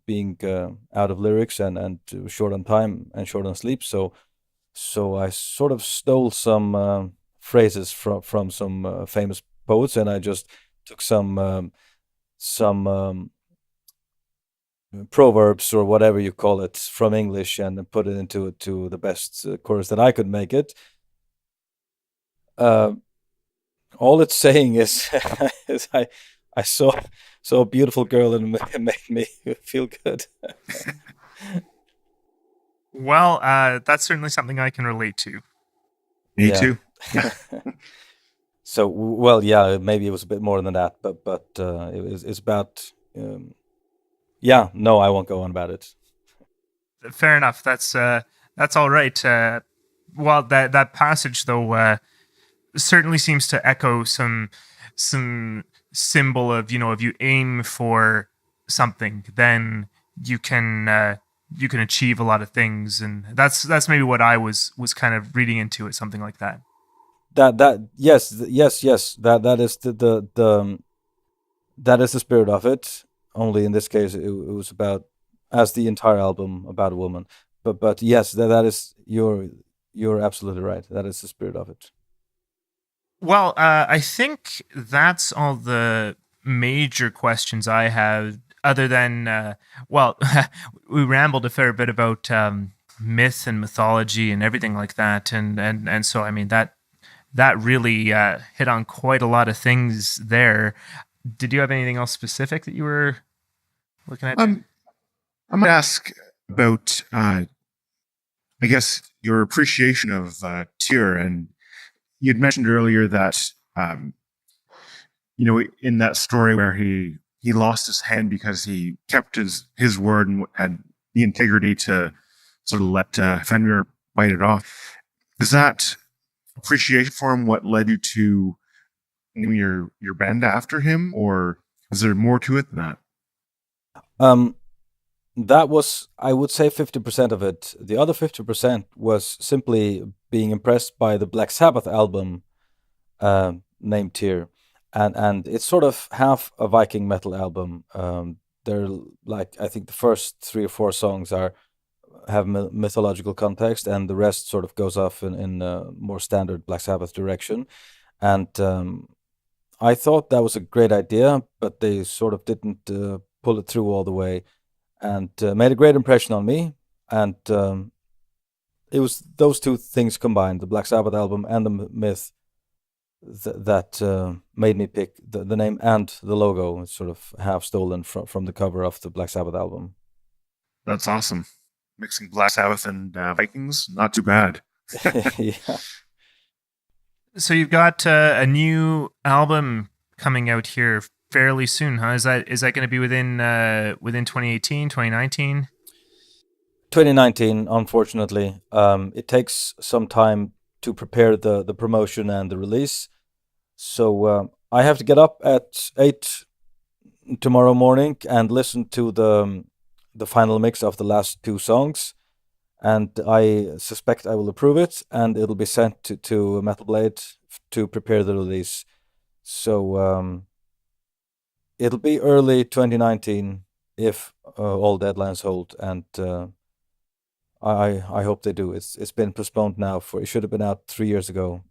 out of lyrics and short on time and short on sleep. So I sort of stole some phrases from some famous poets, and I just took some proverbs or whatever you call it from English and put it into the best chorus that I could make it. All it's saying is, is I saw a beautiful girl and it made me feel good. Well, that's certainly something I can relate to. Me too. So, well, yeah, maybe it was a bit more than that, but it's about. No, I won't go on about it. Fair enough. That's all right. That passage though certainly seems to echo some symbol of, if you aim for something, then you can achieve a lot of things, and that's maybe what I was kind of reading into it, something like that. Yes. That is that is the spirit of it. Only in this case, it was about, as the entire album, about a woman. But yes, that is you're absolutely right. That is the spirit of it. Well, I think that's all the major questions I have. Other than, we rambled a fair bit about myth and mythology and everything like that, and so I mean that really hit on quite a lot of things there. Did you have anything else specific that you were looking at? I'm going to ask about, I guess, your appreciation of Tyr. And you'd mentioned earlier that, in that story where he lost his hand because he kept his word and had the integrity to sort of let Fenrir bite it off. Is that appreciation for him what led you to name your band after him, or is there more to it than that? That was, I would say, 50% of it. The other 50% was simply being impressed by the Black Sabbath album named Tyr, and it's sort of half a Viking metal album. They're like, I think the first 3 or 4 songs are have mythological context, and the rest sort of goes off in a more standard Black Sabbath direction. And I thought that was a great idea, but they sort of didn't pull it through all the way, and made a great impression on me. And it was those two things combined, the Black Sabbath album and the myth, that made me pick the name and the logo. It's sort of half stolen from the cover of the Black Sabbath album. That's awesome. Mixing Black Sabbath and Vikings, not too bad. Yeah. So you've got a new album coming out here fairly soon, huh? Is that going to be within 2018, 2019? 2019, unfortunately. It takes some time to prepare the promotion and the release. So I have to get up at 8 tomorrow morning and listen to the final mix of the last 2 songs. And I suspect I will approve it, and it'll be sent to Metal Blade to prepare the release. So it'll be early 2019 if all deadlines hold, and I hope they do. It's been postponed now it should have been out 3 years ago.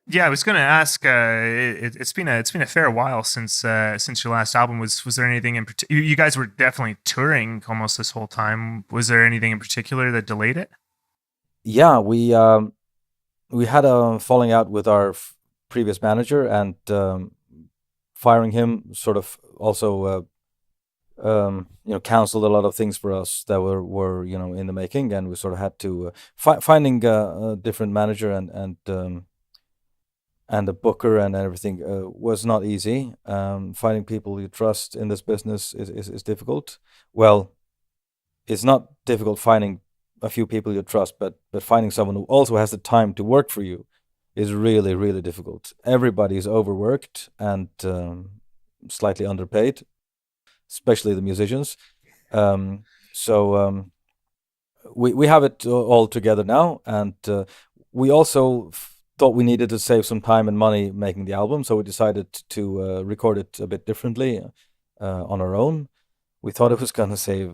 Yeah, I was going to ask. It's been a fair while since your last album. Was there anything in particular? You guys were definitely touring almost this whole time. Was there anything in particular that delayed it? Yeah, we had a falling out with our previous manager, and firing him sort of also canceled a lot of things for us that were in the making, and we sort of had to finding a different manager and a booker and everything was not easy. Finding people you trust in this business is difficult. Well, it's not difficult finding a few people you trust, but finding someone who also has the time to work for you is really, really difficult. Everybody is overworked and slightly underpaid, especially the musicians. So we have it all together now, and we also thought we needed to save some time and money making the album, so we decided to record it a bit differently on our own. We thought it was going to save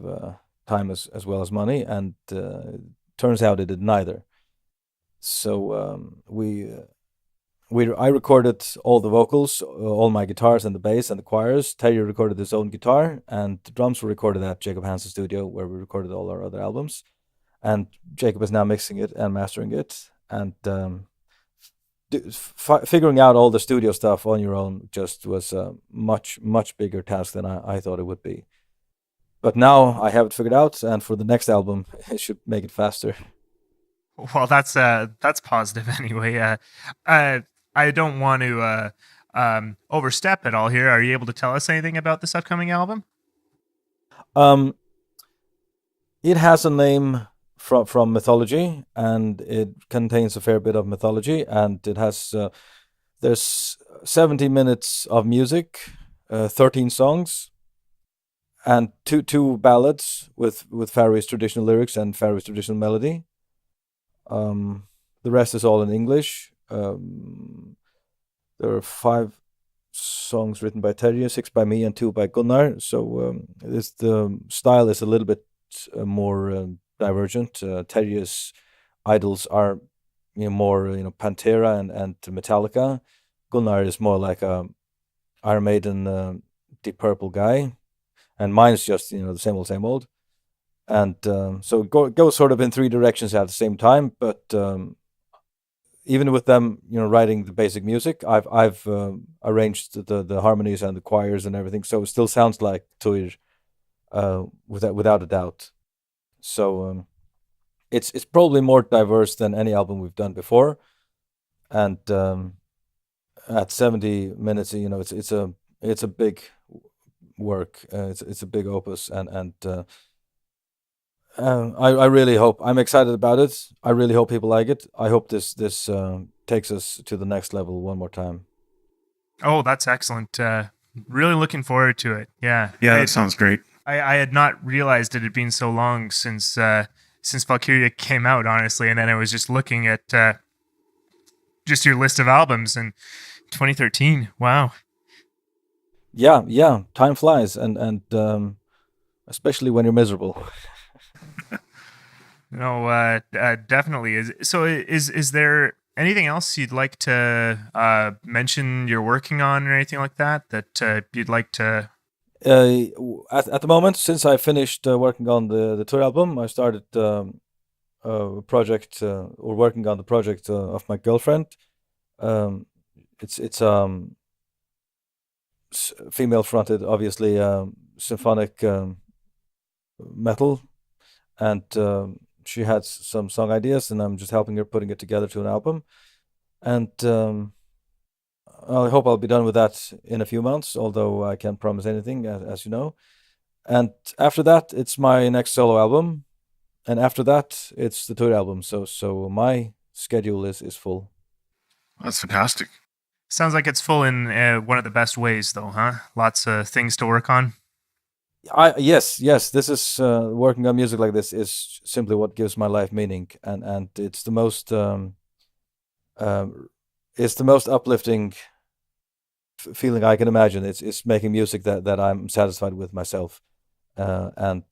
time as well as money, and turns out it did neither. So I recorded all the vocals, all my guitars and the bass and the choirs. Terry recorded his own guitar, and the drums were recorded at Jacob Hansen's studio, where we recorded all our other albums. And Jacob is now mixing it and mastering it, and figuring out all the studio stuff on your own just was a much bigger task than I thought it would be. But now I have it figured out, and for the next album, it should make it faster. Well, that's positive anyway. I don't want to overstep it all here. Are you able to tell us anything about this upcoming album? It has a name from mythology, and it contains a fair bit of mythology, and it has there's 70 minutes of music, 13 songs, and two ballads with Faroese traditional lyrics and Faroese traditional melody. The rest is all in English. There are 5 songs written by Terje, 6 by me, and 2 by Gunnar. So the style is a little bit more divergent. Terje's idols are more Pantera and Metallica. Gunnar is more like a Iron Maiden, Deep Purple guy, and mine's just the same old. And so it goes sort of in 3 directions at the same time. But even with them, writing the basic music, I've arranged the harmonies and the choirs and everything, so it still sounds like Tyr, without a doubt. So it's probably more diverse than any album we've done before, and at 70 minutes, it's a big work. It's a big opus, and I really hope. I'm excited about it. I really hope people like it. I hope this takes us to the next level one more time. Oh, that's excellent. Really looking forward to it. Yeah. Yeah, that sounds great. I had not realized it had been so long since Valkyria came out, honestly, and then I was just looking at just your list of albums in 2013. Wow. Yeah. Time flies, and especially when you're miserable. No, definitely. Is there anything else you'd like to mention you're working on or anything like that you'd like to? At the moment, since I finished working on the tour album, I started a project or working on the project of my girlfriend. Um, it's female fronted, obviously, symphonic metal, and she had some song ideas, and I'm just helping her putting it together to an album. And I hope I'll be done with that in a few months, although I can't promise anything, as you know. And after that, it's my next solo album, and after that, it's the tour album. So my schedule is full. That's fantastic. Sounds like it's full in one of the best ways, though, huh? Lots of things to work on. Yes. This is working on music like this is simply what gives my life meaning, and it's the most uplifting feeling I can imagine. It's making music that I'm satisfied with myself, and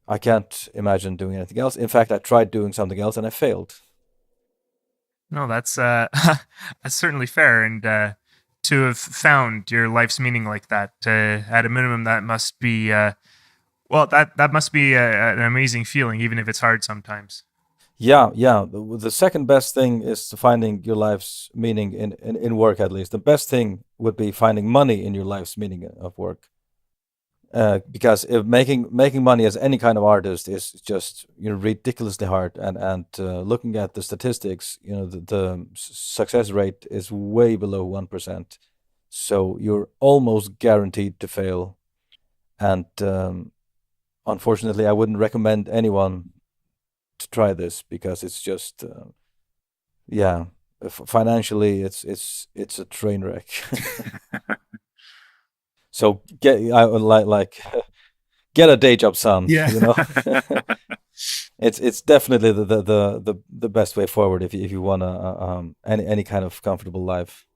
I can't imagine doing anything else. In fact, I tried doing something else and I failed. No, that's that's certainly fair, and to have found your life's meaning like that, at a minimum, that must be that must be an amazing feeling, even if it's hard sometimes. Yeah. The second best thing is to finding your life's meaning in work. At least the best thing would be finding money in your life's meaning of work. Because if making money as any kind of artist is just ridiculously hard, and looking at the statistics, the success rate is way below 1%. So you're almost guaranteed to fail, and unfortunately, I wouldn't recommend anyone to try this because it's just yeah, financially it's a train wreck. So I would like get a day job, son. Yeah. It's definitely the best way forward if you want any kind of comfortable life.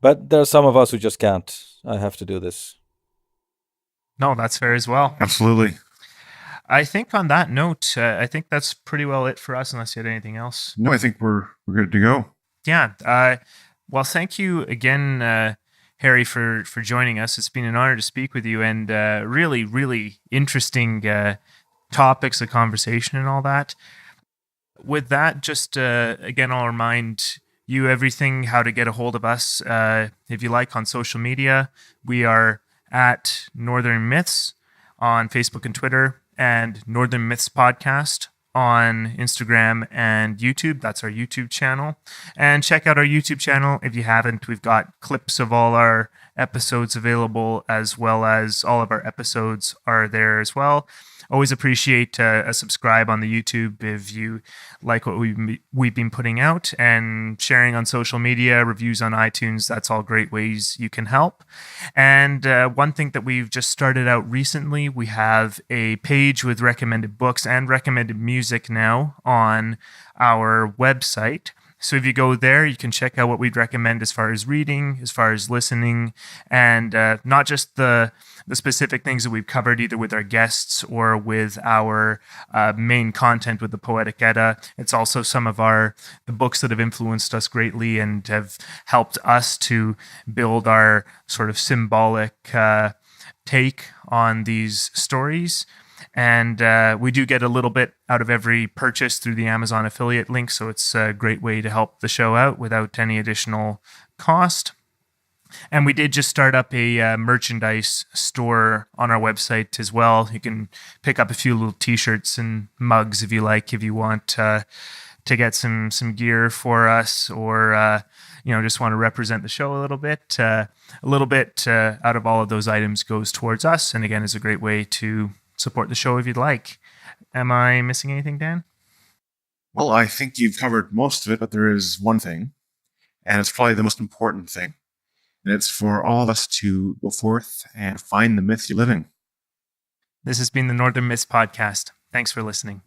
But there are some of us who just can't. I have to do this. No, that's fair as well. Absolutely. I think on that note, I think that's pretty well it for us, unless you had anything else. No, I think we're good to go. Yeah. Well, thank you again, Heri, for joining us. It's been an honor to speak with you, and really, really interesting topics of conversation and all that. With that, just again, I'll remind you everything, how to get a hold of us, if you like, on social media. We are at Northern Myths on Facebook and Twitter, and Northern Myths Podcast on Instagram and YouTube. That's our YouTube channel. And check out our YouTube channel if you haven't. We've got clips of all our episodes available, as well as all of our episodes are there as well. Always appreciate a subscribe on the YouTube if you like what we've been putting out, and sharing on social media, reviews on iTunes. That's all great ways you can help. And one thing that we've just started out recently, we have a page with recommended books and recommended music now on our website. So if you go there, you can check out what we'd recommend as far as reading, as far as listening, and not just the specific things that we've covered either with our guests or with our main content with the Poetic Edda. It's also some of the books that have influenced us greatly and have helped us to build our sort of symbolic take on these stories. And we do get a little bit out of every purchase through the Amazon affiliate link, so it's a great way to help the show out without any additional cost. And we did just start up a merchandise store on our website as well. You can pick up a few little T-shirts and mugs if you like, if you want to get some gear for us, or just want to represent the show a little bit. A little bit out of all of those items goes towards us, and again, is a great way to support the show if you'd like. Am I missing anything, Dan? Well, I think you've covered most of it, but there is one thing, and it's probably the most important thing. And it's for all of us to go forth and find the myth you're living. This has been the Northern Myths Podcast. Thanks for listening.